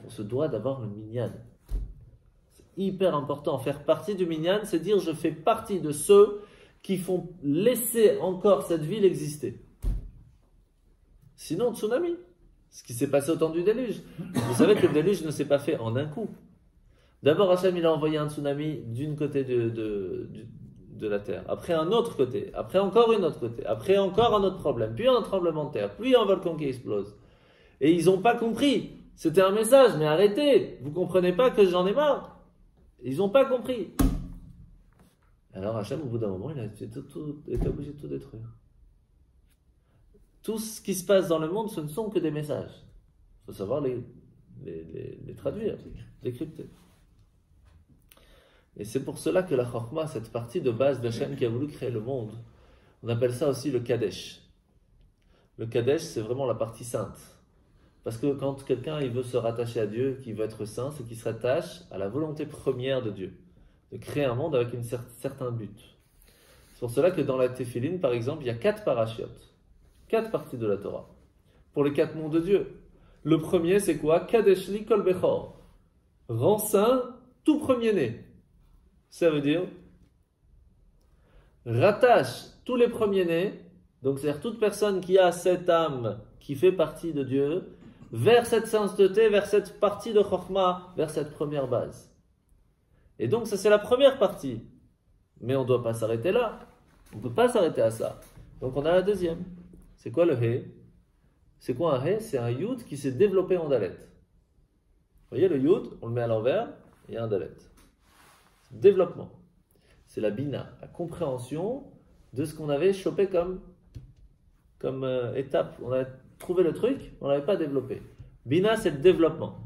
on se doit d'avoir le minyan. C'est hyper important. Faire partie du minyan, c'est dire je fais partie de ceux qui font laisser encore cette ville exister. Sinon, tsunami. Ce qui s'est passé au temps du déluge. Vous savez que le déluge ne s'est pas fait en un coup. D'abord, Hachem, il a envoyé un tsunami d'une côté de la terre, après un autre côté, après encore une autre côté, après encore un autre problème, puis un tremblement de terre, puis un volcan qui explose. Et ils n'ont pas compris. C'était un message, mais arrêtez. Vous ne comprenez pas que j'en ai marre. Ils n'ont pas compris. Alors Hachem, au bout d'un moment, il a été obligé de tout détruire. Tout ce qui se passe dans le monde, ce ne sont que des messages. Il faut savoir les traduire, les crypter. Et c'est pour cela que la Chokhmah, cette partie de base d'Hachem qui a voulu créer le monde, on appelle ça aussi le Kadesh. Le Kadesh, c'est vraiment la partie sainte. Parce que quand quelqu'un il veut se rattacher à Dieu, qu'il veut être saint, c'est qu'il se rattache à la volonté première de Dieu. De créer un monde avec un certain but. C'est pour cela que dans la Téphiline, par exemple, il y a 4 parachiotes. 4 parties de la Torah. Pour les 4 noms de Dieu. Le premier, c'est quoi? Kadesh li kol bechor. Rends saint tout premier-né. Ça veut dire rattache tous les premiers-nés, donc c'est-à-dire toute personne qui a cette âme qui fait partie de Dieu, vers cette sainteté, vers cette partie de Chokhmah, vers cette première base. Et donc ça c'est la première partie. Mais on ne doit pas s'arrêter là. On ne peut pas s'arrêter à ça. Donc on a la deuxième. C'est quoi le He? C'est quoi un He? C'est un Yud qui s'est développé en Dalet. Vous voyez le Yud, on le met à l'envers, il y a un Dalet. C'est le développement. C'est la Bina, la compréhension de ce qu'on avait chopé comme étape. On avait trouvé le truc, on ne l'avait pas développé. Bina, c'est le développement.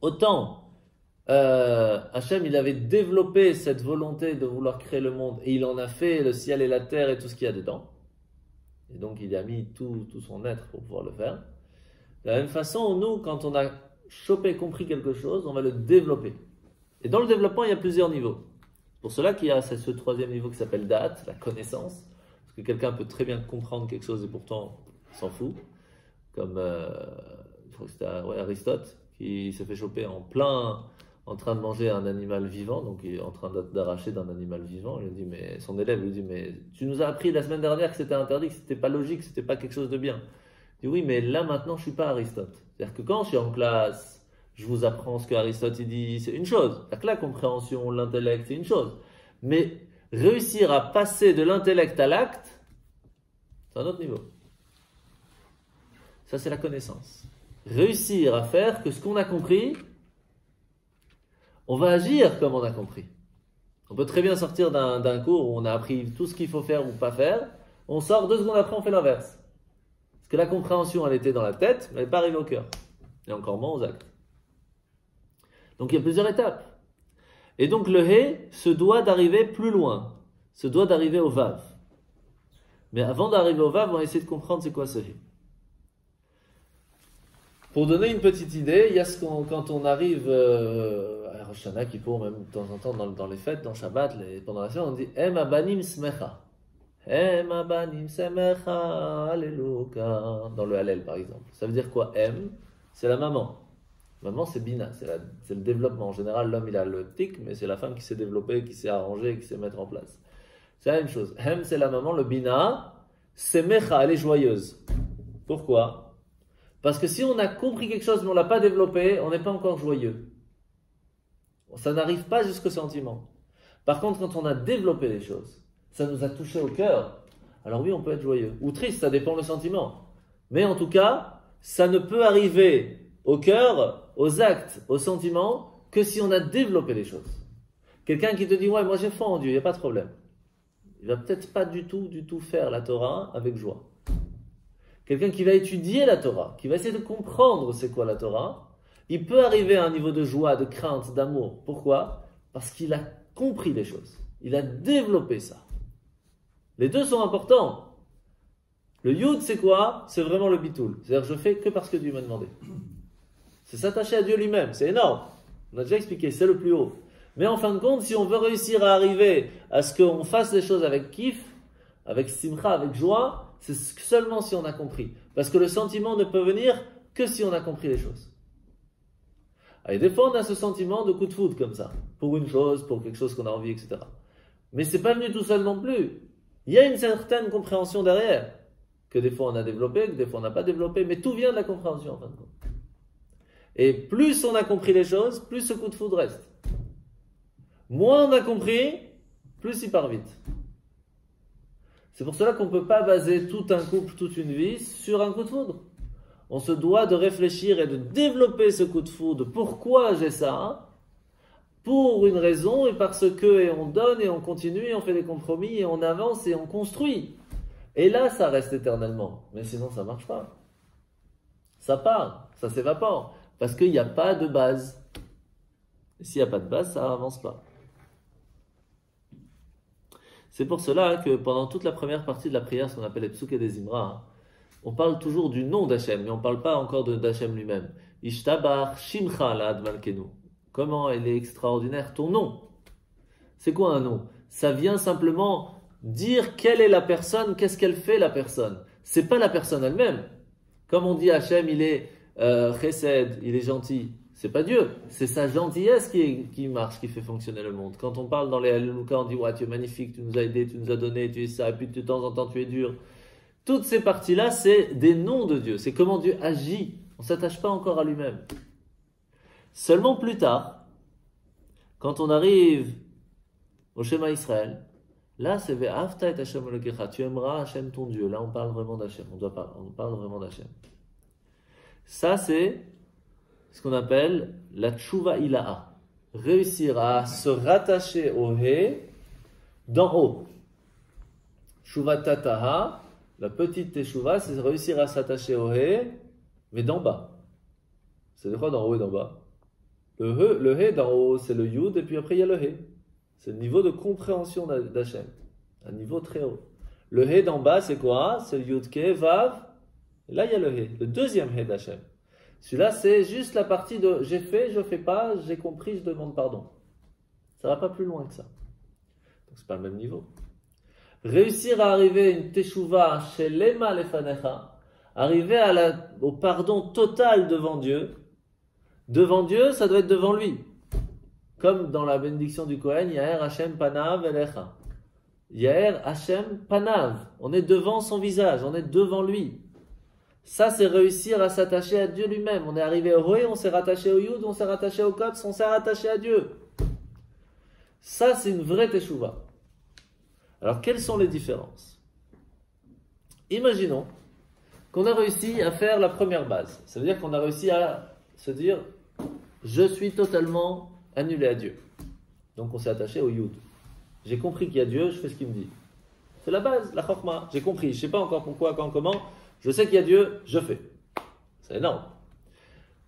Autant Hachem, il avait développé cette volonté de vouloir créer le monde et il en a fait le ciel et la terre et tout ce qu'il y a dedans. Et donc il a mis tout son être pour pouvoir le faire. De la même façon, nous, quand on a chopé, compris quelque chose, on va le développer. Et dans le développement, il y a plusieurs niveaux. Pour cela qu'il y a ce troisième niveau qui s'appelle Da'at, la connaissance. Parce que quelqu'un peut très bien comprendre quelque chose et pourtant s'en fout. Comme je crois que c'était Aristote qui s'est fait choper en train de manger un animal vivant, donc il est en train d'arracher d'un animal vivant. Il dit, mais son élève lui dit, mais tu nous as appris la semaine dernière que c'était interdit, que c'était pas logique, que c'était pas quelque chose de bien. Il dit, oui, mais là maintenant je suis pas Aristote. C'est-à-dire que quand je suis en classe, je vous apprends ce que Aristote il dit, c'est une chose. C'est-à-dire que la compréhension, l'intellect, c'est une chose. Mais réussir à passer de l'intellect à l'acte, c'est un autre niveau. Ça c'est la connaissance. Réussir à faire que ce qu'on a compris, on va agir comme on a compris. On peut très bien sortir d'un cours où on a appris tout ce qu'il faut faire ou pas faire. On sort 2 secondes après, on fait l'inverse. Parce que la compréhension, elle était dans la tête, mais elle n'est pas arrivée au cœur. Et encore moins aux actes. Donc il y a plusieurs étapes. Et donc le He se doit d'arriver plus loin. Se doit d'arriver au Vav. Mais avant d'arriver au Vav, on va essayer de comprendre c'est quoi ce He. Pour donner une petite idée, il y a quand on arrive à Rosh Hashanah, Kippour, même de temps en temps dans les fêtes, dans Shabbat, pendant la semaine, on dit Em abanim smecha. Em abanim smecha, alléluia. Dans le Hallel par exemple. Ça veut dire quoi? Em, c'est la maman. Maman, c'est Bina, c'est le développement. En général, l'homme il a le tic, mais c'est la femme qui s'est développée, qui s'est arrangée, qui sait mettre en place. C'est la même chose. Em, c'est la maman, le Bina, Semecha, elle est joyeuse. Pourquoi? Parce que si on a compris quelque chose mais on ne l'a pas développé, on n'est pas encore joyeux. Ça n'arrive pas jusqu'au sentiment. Par contre, quand on a développé les choses, ça nous a touché au cœur, alors oui, on peut être joyeux. Ou triste, ça dépend le sentiment. Mais en tout cas, ça ne peut arriver au cœur, aux actes, aux sentiments, que si on a développé les choses. Quelqu'un qui te dit, ouais, moi j'ai foi en Dieu, il n'y a pas de problème. Il va peut-être pas du tout faire la Torah avec joie. Quelqu'un qui va étudier la Torah, qui va essayer de comprendre c'est quoi la Torah, il peut arriver à un niveau de joie, de crainte, d'amour. Pourquoi? Parce qu'il a compris les choses. Il a développé ça. Les deux sont importants. Le Yud, c'est quoi? C'est vraiment le bitoul. C'est-à-dire, je fais que parce que Dieu m'a demandé. C'est s'attacher à Dieu lui-même. C'est énorme. On a déjà expliqué, c'est le plus haut. Mais en fin de compte, si on veut réussir à arriver à ce qu'on fasse les choses avec kiff, avec simcha, avec joie, c'est seulement si on a compris. Parce que le sentiment ne peut venir que si on a compris les choses. Et des fois, on a ce sentiment de coup de foudre comme ça. Pour une chose, pour quelque chose qu'on a envie, etc. Mais c'est pas venu tout seul non plus. Il y a une certaine compréhension derrière. Que des fois on a développé, que des fois on n'a pas développé. Mais tout vient de la compréhension en fin de compte. Et plus on a compris les choses, plus ce coup de foudre reste. Moins on a compris, plus il part vite. C'est pour cela qu'on ne peut pas baser tout un couple, toute une vie sur un coup de foudre. On se doit de réfléchir et de développer ce coup de foudre. Pourquoi j'ai ça? Pour une raison et parce que, et on donne et on continue et on fait des compromis et on avance et on construit. Et là, ça reste éternellement. Mais sinon, ça ne marche pas. Ça part, ça s'évapore. Parce qu'il n'y a pas de base. Et s'il n'y a pas de base, ça n'avance pas. C'est pour cela que pendant toute la première partie de la prière, ce qu'on appelle les psuke des Imra, on parle toujours du nom d'Hachem, mais on ne parle pas encore d'Hachem lui-même. Ishtabar Shimcha La'ad Malkenu. Comment il est extraordinaire ton nom. C'est quoi un nom? Ça vient simplement dire quelle est la personne, qu'est-ce qu'elle fait la personne. C'est pas la personne elle-même. Comme on dit Hachem, il est chesed, il est gentil. c'est pas Dieu, c'est sa gentillesse qui marche, qui fait fonctionner le monde. Quand on parle dans les Alléluia, on dit ouais, tu es magnifique, tu nous as aidés, tu nous as donné, tu es ça, et puis de temps en temps tu es dur. Toutes ces parties-là, c'est des noms de Dieu, c'est comment Dieu agit. On ne s'attache pas encore à lui-même. Seulement plus tard, quand on arrive au schéma Israël, là c'est Ve'afta et Hashem Elokecha, tu aimeras Hashem ton Dieu. Là on parle vraiment d'Hashem, on parle vraiment d'Hashem. Ça c'est ce qu'on appelle la Tshuva Ilaha. Réussir à se rattacher au He d'en haut. Tshuva Tataha, la petite Teshuva, c'est réussir à s'attacher au He, mais d'en bas. C'est de quoi d'en haut et d'en bas? Le He d'en haut, c'est le Yud, et puis après il y a le He. C'est le niveau de compréhension d'Hachem. Un niveau très haut. Le He d'en bas, c'est quoi? C'est le Yud Ke, Vav. Et là, il y a le He, le deuxième He d'Hachem. Celui-là, c'est juste la partie de j'ai fait, je fais pas, j'ai compris, je demande pardon. Ça va pas plus loin que ça. Donc, c'est pas le même niveau. Réussir à arriver à une Teshuvah chez Lema Lefanecha, arriver au pardon total devant Dieu. Devant Dieu, ça doit être devant lui. Comme dans la bénédiction du Kohen, Yaher Hashem Panav Elecha. Yaher Hashem Panav. On est devant son visage, on est devant lui. Ça, c'est réussir à s'attacher à Dieu lui-même. On est arrivé au Hoé, on s'est rattaché au Yud, on s'est rattaché au Kops, on s'est rattaché à Dieu. Ça, c'est une vraie Teshuvah. Alors, quelles sont les différences? Imaginons qu'on a réussi à faire la première base. Ça veut dire qu'on a réussi à se dire je suis totalement annulé à Dieu. Donc, on s'est attaché au Yud. J'ai compris qu'il y a Dieu, je fais ce qu'il me dit. C'est la base, la Chokma. J'ai compris. Je ne sais pas encore pourquoi, quand, comment. Je sais qu'il y a Dieu, je fais. C'est énorme.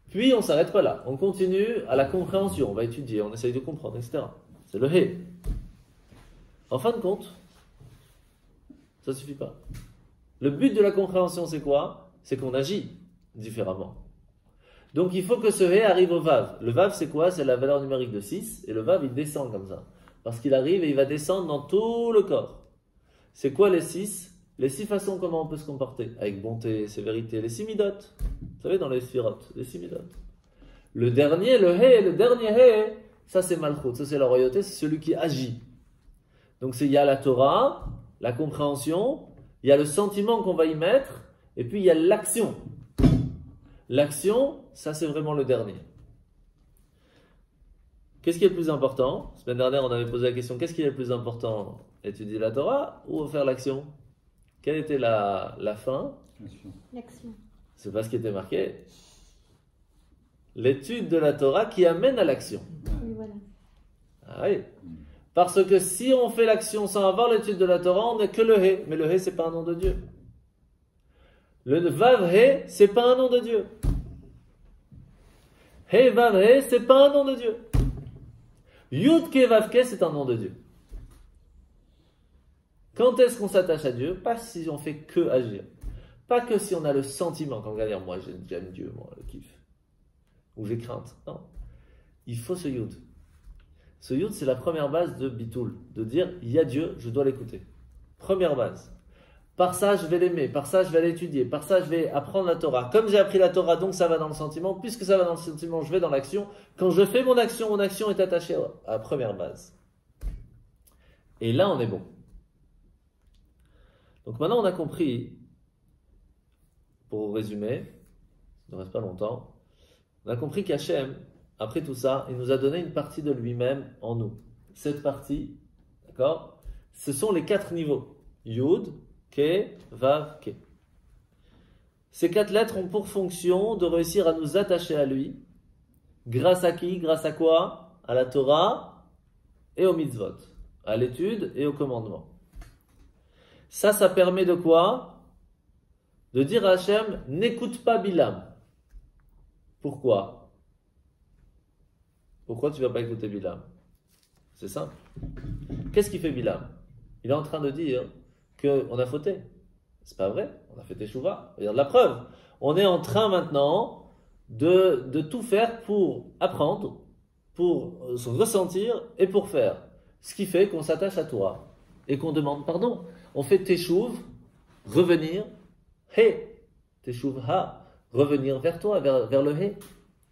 Puis on ne s'arrête pas là. On continue à la compréhension. On va étudier, on essaye de comprendre, etc. C'est le He. En fin de compte, ça ne suffit pas. Le but de la compréhension, c'est quoi? C'est qu'on agit différemment. Donc il faut que ce He arrive au Vav. Le Vav, c'est quoi? C'est la valeur numérique de 6. Et le Vav, il descend comme ça. Parce qu'il arrive et il va descendre dans tout le corps. C'est quoi les 6? Les 6 façons comment on peut se comporter, avec bonté, sévérité, les 6 midot. Vous savez, dans les sphirotes, les 6 midot. Le dernier He, ça c'est Malchut, ça c'est la royauté, c'est celui qui agit. Donc il y a la Torah, la compréhension, il y a le sentiment qu'on va y mettre, et puis il y a l'action. L'action, ça c'est vraiment le dernier. Qu'est-ce qui est le plus important? La semaine dernière, on avait posé la question, qu'est-ce qui est le plus important? Étudier la Torah ou faire l'action? Quelle était la fin? L'action. C'est pas ce qui était marqué. L'étude de la Torah qui amène à l'action. Oui, voilà. Ah oui. Parce que si on fait l'action sans avoir l'étude de la Torah, on n'est que le He. Mais le He, c'est pas un nom de Dieu. Le Vav He, c'est pas un nom de Dieu. He Vav He, c'est pas un nom de Dieu. Yud Ke Vav Ke, c'est un nom de Dieu. Quand est-ce qu'on s'attache à Dieu? Pas si on fait que agir. Pas que si on a le sentiment, quand on va dire moi j'aime Dieu, moi le kiff. Ou j'ai crainte. Non. Il faut ce Yud. Ce Yud, c'est la première base de Bitoul. De dire il y a Dieu, je dois l'écouter. Première base. Par ça, je vais l'aimer. Par ça, je vais l'étudier. Par ça, je vais apprendre la Torah. Comme j'ai appris la Torah, donc ça va dans le sentiment. Puisque ça va dans le sentiment, je vais dans l'action. Quand je fais mon action est attachée à la première base. Et là, on est bon. Donc maintenant on a compris, pour résumer, il ne reste pas longtemps, on a compris qu'Hachem, après tout ça, il nous a donné une partie de lui-même en nous. Cette partie, d'accord, ce sont les 4 niveaux. Yud, Ke, Vav, Ke. Ces 4 lettres ont pour fonction de réussir à nous attacher à lui. Grâce à qui? Grâce à quoi? À la Torah et au mitzvot. À l'étude et au commandement. Ça permet de quoi? De dire à Hachem, n'écoute pas Bilam. Pourquoi? Pourquoi tu ne vas pas écouter Bilam? C'est simple. Qu'est-ce qu'il fait Bilam? Il est en train de dire qu'on a fauté. C'est pas vrai, on a fait Teshuvah. Regarde la preuve. On est en train maintenant de tout faire pour apprendre, pour se ressentir et pour faire. Ce qui fait qu'on s'attache à toi et qu'on demande pardon. On fait Teshuv, revenir, He, Teshuv Ha, revenir vers toi, vers le He.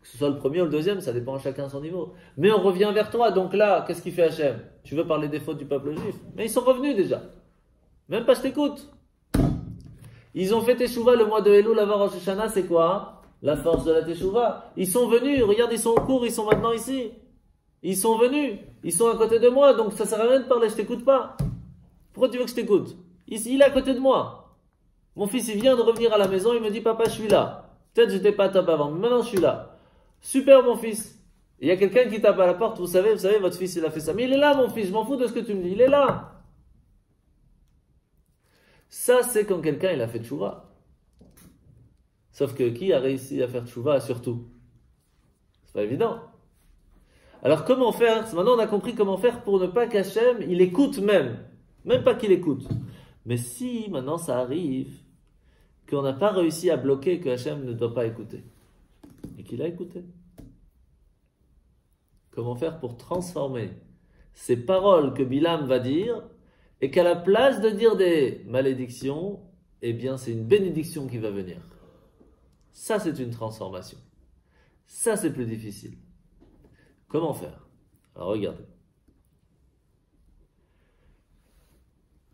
Que ce soit le premier ou le deuxième, ça dépend à chacun à son niveau. Mais on revient vers toi. Donc là, qu'est-ce qu'il fait Hachem? Tu veux parler des fautes du peuple juif? Mais ils sont revenus déjà. Même pas je t'écoute. Ils ont fait Teshuvah le mois de Elul avant Rosh Hashanah, c'est quoi? La force de la Teshuvah. Ils sont venus, regarde, ils sont au cours, ils sont maintenant ici. Ils sont venus, ils sont à côté de moi, donc ça sert à rien de parler, je t'écoute pas. Pourquoi tu veux que je t'écoute? Il est à côté de moi. Mon fils, il vient de revenir à la maison, il me dit, papa, je suis là. Peut-être j'étais pas top avant, mais maintenant je suis là. Super, mon fils. Il y a quelqu'un qui tape à la porte, vous savez, votre fils, il a fait ça. Mais il est là, mon fils, je m'en fous de ce que tu me dis, il est là. Ça, c'est quand quelqu'un, il a fait tchouva. Sauf que qui a réussi à faire tchouva, surtout? C'est pas évident. Alors, comment faire? Maintenant, on a compris comment faire pour ne pas qu'Hachem, il écoute même. Même pas qu'il écoute. Mais si, maintenant, ça arrive, qu'on n'a pas réussi à bloquer que Hachem ne doit pas écouter. Et qu'il a écouté. Comment faire pour transformer ces paroles que Bilam va dire et qu'à la place de dire des malédictions, eh bien c'est une bénédiction qui va venir. Ça c'est une transformation. Ça c'est plus difficile. Comment faire? Alors regardez.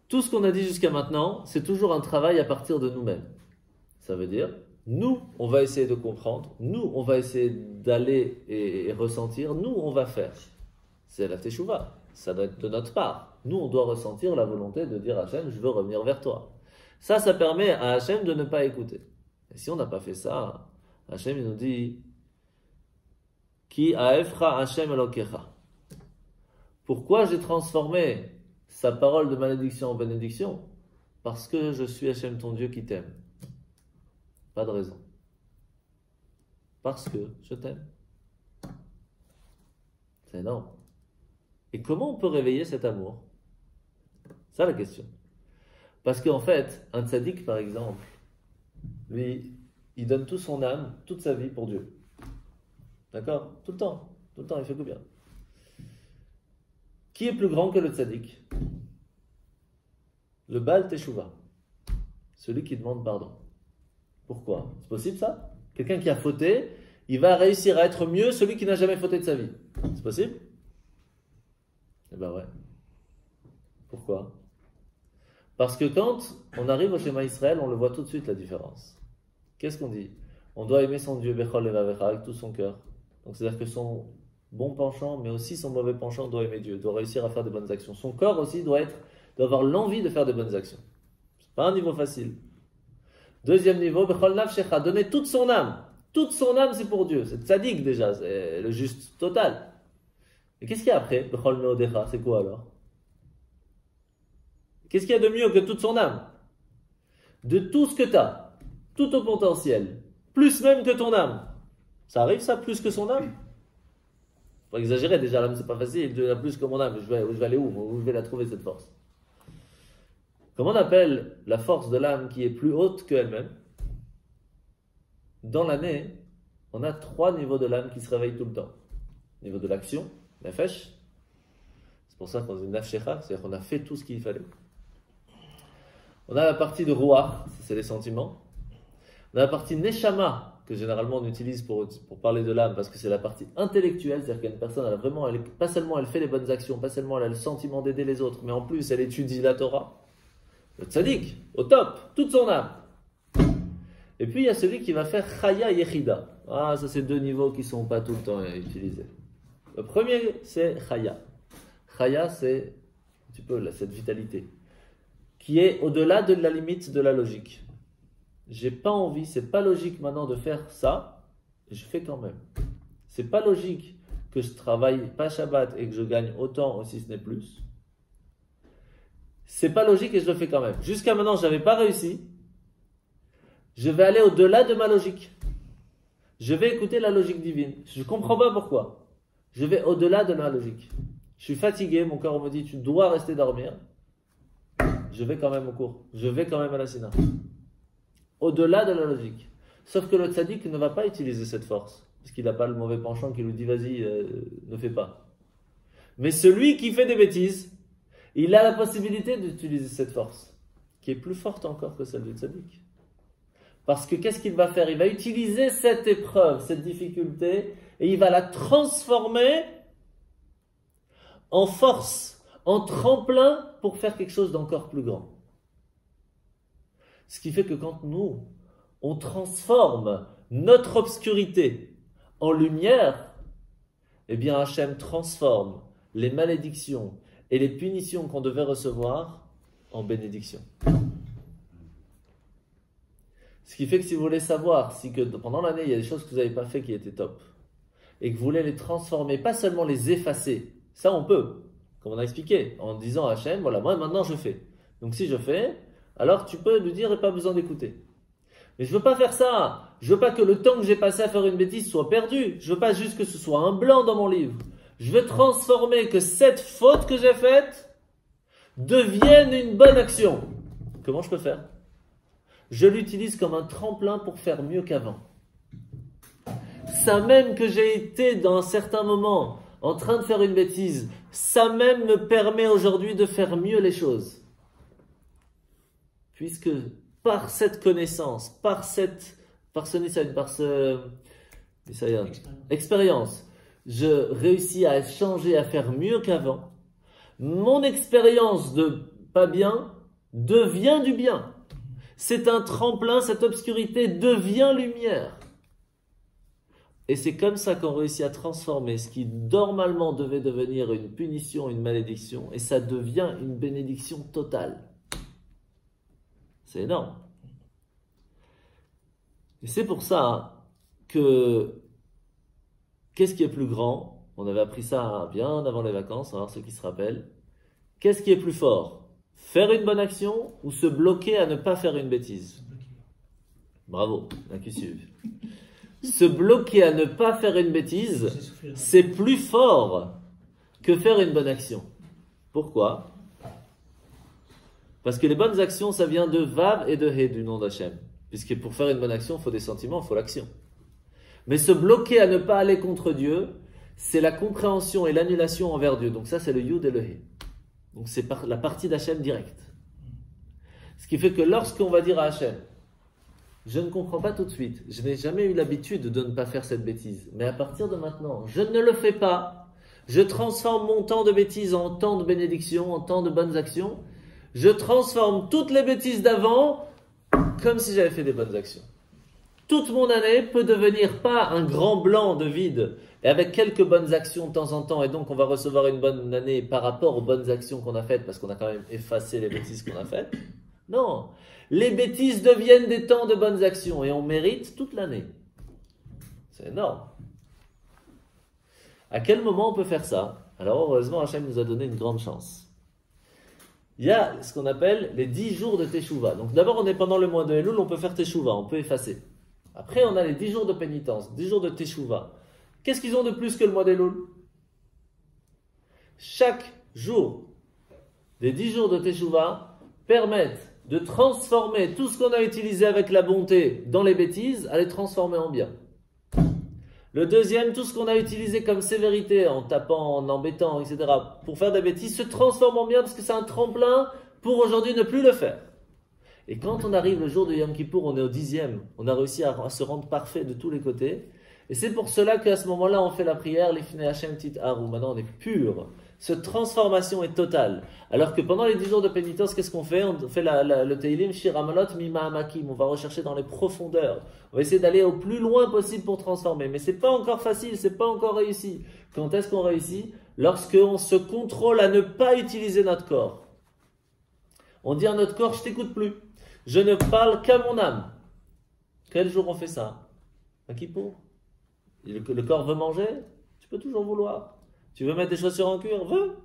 Tout ce qu'on a dit jusqu'à maintenant, c'est toujours un travail à partir de nous-mêmes. Ça veut dire, nous, on va essayer de comprendre, nous, on va essayer d'aller et ressentir, nous, on va faire. C'est la Teshuvah, ça doit être de notre part. Nous, on doit ressentir la volonté de dire à Hachem, je veux revenir vers toi. Ça permet à Hachem de ne pas écouter. Et si on n'a pas fait ça, Hachem, il nous dit, Ki aefra Hachem elokecha. Pourquoi j'ai transformé sa parole de malédiction en bénédiction? Parce que je suis Hachem, ton Dieu, qui t'aime. Pas de raison. Parce que je t'aime. C'est énorme. Et comment on peut réveiller cet amour? C'est ça la question. Parce qu'en fait, un tzaddik par exemple, lui, il donne toute son âme, toute sa vie pour Dieu. D'accord? Tout le temps, il fait que bien. Qui est plus grand que le tzaddik? Le Baal Teshuvah. Celui qui demande pardon. Pourquoi? C'est possible ça? Quelqu'un qui a fauté, il va réussir à être mieux celui qui n'a jamais fauté de sa vie. C'est possible? Eh ben ouais. Pourquoi? Parce que quand on arrive au schéma Israël, on le voit tout de suite la différence. Qu'est-ce qu'on dit? On doit aimer son Dieu Bechol Levavecha avec tout son cœur. Donc c'est-à-dire que son bon penchant, mais aussi son mauvais penchant doit aimer Dieu, doit réussir à faire de bonnes actions. Son corps aussi doit avoir l'envie de faire de bonnes actions. C'est pas un niveau facile. Deuxième niveau, Bechol Nafshecha, donner toute son âme. Toute son âme, c'est pour Dieu. C'est tzaddik déjà, c'est le juste total. Et qu'est-ce qu'il y a après? Bechol Meodecha, c'est quoi alors? Qu'est-ce qu'il y a de mieux que toute son âme? De tout ce que tu as, tout ton potentiel, plus même que ton âme. Ça arrive ça, plus que son âme? Faut exagérer déjà, l'âme c'est pas facile, de plus que mon âme, je vais aller où je vais la trouver cette force? Comment on appelle la force de l'âme qui est plus haute qu'elle-même? Dans l'année, on a 3 niveaux de l'âme qui se réveillent tout le temps. Niveau de l'action, nefesh. C'est pour ça qu'on dit nafshecha, c'est-à-dire qu'on a fait tout ce qu'il fallait. On a la partie de ruach, c'est les sentiments. On a la partie neshama, que généralement on utilise pour parler de l'âme, parce que c'est la partie intellectuelle, c'est-à-dire qu'une personne, pas seulement elle fait les bonnes actions, pas seulement elle a le sentiment d'aider les autres, mais en plus elle étudie la Torah. Le tzaddik, au top, toute son âme. Et puis il y a celui qui va faire chaya yechida. Ah, ça c'est 2 niveaux qui ne sont pas tout le temps utilisés. Le premier, c'est chaya. Chaya, c'est un petit peu cette vitalité, qui est au-delà de la limite de la logique. J'ai pas envie, c'est pas logique maintenant de faire ça, et je fais quand même. C'est pas logique que je travaille pas Shabbat et que je gagne autant, si ce n'est plus. C'est pas logique et je le fais quand même. Jusqu'à maintenant, je n'avais pas réussi. Je vais aller au-delà de ma logique. Je vais écouter la logique divine. Je ne comprends pas pourquoi. Je vais au-delà de ma logique. Je suis fatigué, mon corps me dit tu dois rester dormir. Je vais quand même au cours. Je vais quand même à la Sina. Au-delà de la logique. Sauf que le tzaddik ne va pas utiliser cette force. Parce qu'il n'a pas le mauvais penchant qui lui dit vas-y, ne fais pas. Mais celui qui fait des bêtises, il a la possibilité d'utiliser cette force, qui est plus forte encore que celle du tzaddik. Parce que qu'est-ce qu'il va faire? Il va utiliser cette épreuve, cette difficulté, et il va la transformer en force, en tremplin pour faire quelque chose d'encore plus grand. Ce qui fait que quand nous, on transforme notre obscurité en lumière, eh bien Hachem transforme les malédictions et les punitions qu'on devait recevoir en bénédictions. Ce qui fait que si vous voulez savoir si que pendant l'année il y a des choses que vous n'avez pas fait qui étaient top, et que vous voulez les transformer, pas seulement les effacer, ça on peut, comme on a expliqué, en disant à Hachem, voilà, moi maintenant je fais. Donc si je fais, alors tu peux lui dire et pas besoin d'écouter. Mais je veux pas faire ça. Je veux pas que le temps que j'ai passé à faire une bêtise soit perdu. Je veux pas juste que ce soit un blanc dans mon livre. Je veux transformer que cette faute que j'ai faite devienne une bonne action. Comment je peux faire? Je l'utilise comme un tremplin pour faire mieux qu'avant. Ça même que j'ai été dans certains moments en train de faire une bêtise, ça même me permet aujourd'hui de faire mieux les choses. Puisque par cette connaissance, par cette expérience, je réussis à changer, à faire mieux qu'avant. Mon expérience de pas bien devient du bien. C'est un tremplin, cette obscurité devient lumière. Et c'est comme ça qu'on réussit à transformer ce qui normalement devait devenir une punition, une malédiction, et ça devient une bénédiction totale. C'est énorme. Et c'est pour ça que, qu'est-ce qui est plus grand? On avait appris ça bien avant les vacances, alors ceux qui se rappellent. Qu'est-ce qui est plus fort? Faire une bonne action ou se bloquer à ne pas faire une bêtise? Bravo, la qui suit. Se bloquer à ne pas faire une bêtise, c'est plus fort que faire une bonne action. Pourquoi? Parce que les bonnes actions, ça vient de Vav et de He, du nom d'Hachem. Puisque pour faire une bonne action, il faut des sentiments, il faut l'action. Mais se bloquer à ne pas aller contre Dieu, c'est la compréhension et l'annulation envers Dieu. Donc ça, c'est le Yud et le He. Donc c'est la partie d'Hachem directe. Ce qui fait que lorsqu'on va dire à Hachem, je ne comprends pas tout de suite, je n'ai jamais eu l'habitude de ne pas faire cette bêtise, mais à partir de maintenant, je ne le fais pas, je transforme mon temps de bêtise en temps de bénédiction, en temps de bonnes actions, je transforme toutes les bêtises d'avant comme si j'avais fait des bonnes actions. Toute mon année peut devenir pas un grand blanc de vide, et avec quelques bonnes actions de temps en temps, et donc on va recevoir une bonne année par rapport aux bonnes actions qu'on a faites, parce qu'on a quand même effacé les bêtises qu'on a faites. Non, les bêtises deviennent des temps de bonnes actions, et on mérite toute l'année. C'est énorme. À quel moment on peut faire ça? Alors heureusement, Hachem nous a donné une grande chance. Il y a ce qu'on appelle les 10 jours de Teshuvah. Donc d'abord, on est pendant le mois de Elul, on peut faire Teshuvah, on peut effacer. Après, on a les 10 jours de pénitence, 10 jours de Teshuvah. Qu'est-ce qu'ils ont de plus que le mois d'Elul? Chaque jour des 10 jours de Teshuvah permettent de transformer tout ce qu'on a utilisé avec la bonté dans les bêtises, à les transformer en bien. Le deuxième, tout ce qu'on a utilisé comme sévérité, en tapant, en embêtant, etc., pour faire des bêtises, se transforme en bien parce que c'est un tremplin pour aujourd'hui ne plus le faire. Et quand on arrive le jour de Yom Kippour, on est au 10e, on a réussi à se rendre parfait de tous les côtés. Et c'est pour cela qu'à ce moment-là, on fait la prière, l'Ifnei Hashem Tit Haru. Maintenant, on est pur. Cette transformation est totale. Alors que pendant les 10 jours de pénitence, qu'est-ce qu'on fait? On fait le Teilim Shir Amalot Mima Amakim. On va rechercher dans les profondeurs. On va essayer d'aller au plus loin possible pour transformer. Mais c'est pas encore facile, c'est pas encore réussi. Quand est-ce qu'on réussit? Lorsqu'on se contrôle à ne pas utiliser notre corps. On dit à notre corps, je t'écoute plus. Je ne parle qu'à mon âme. Quel jour on fait ça? À Kippour. Le corps veut manger? Tu peux toujours vouloir. Tu veux mettre des chaussures en cuir? Veux.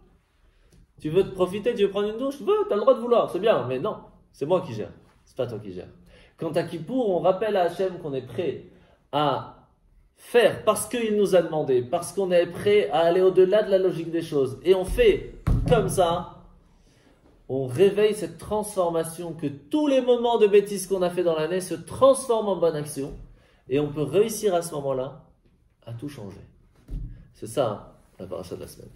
Tu veux te profiter? Tu veux prendre une douche? Veux. Tu as le droit de vouloir. C'est bien. Mais non. C'est moi qui gère. C'est pas toi qui gère. Quand à Kippour, on rappelle à Hachem qu'on est prêt à faire parce qu'il nous a demandé, parce qu'on est prêt à aller au-delà de la logique des choses. Et on fait comme ça. On réveille cette transformation que tous les moments de bêtises qu'on a fait dans l'année se transforment en bonne action. Et on peut réussir à ce moment-là à tout changer. C'est ça, la paracha de la semaine.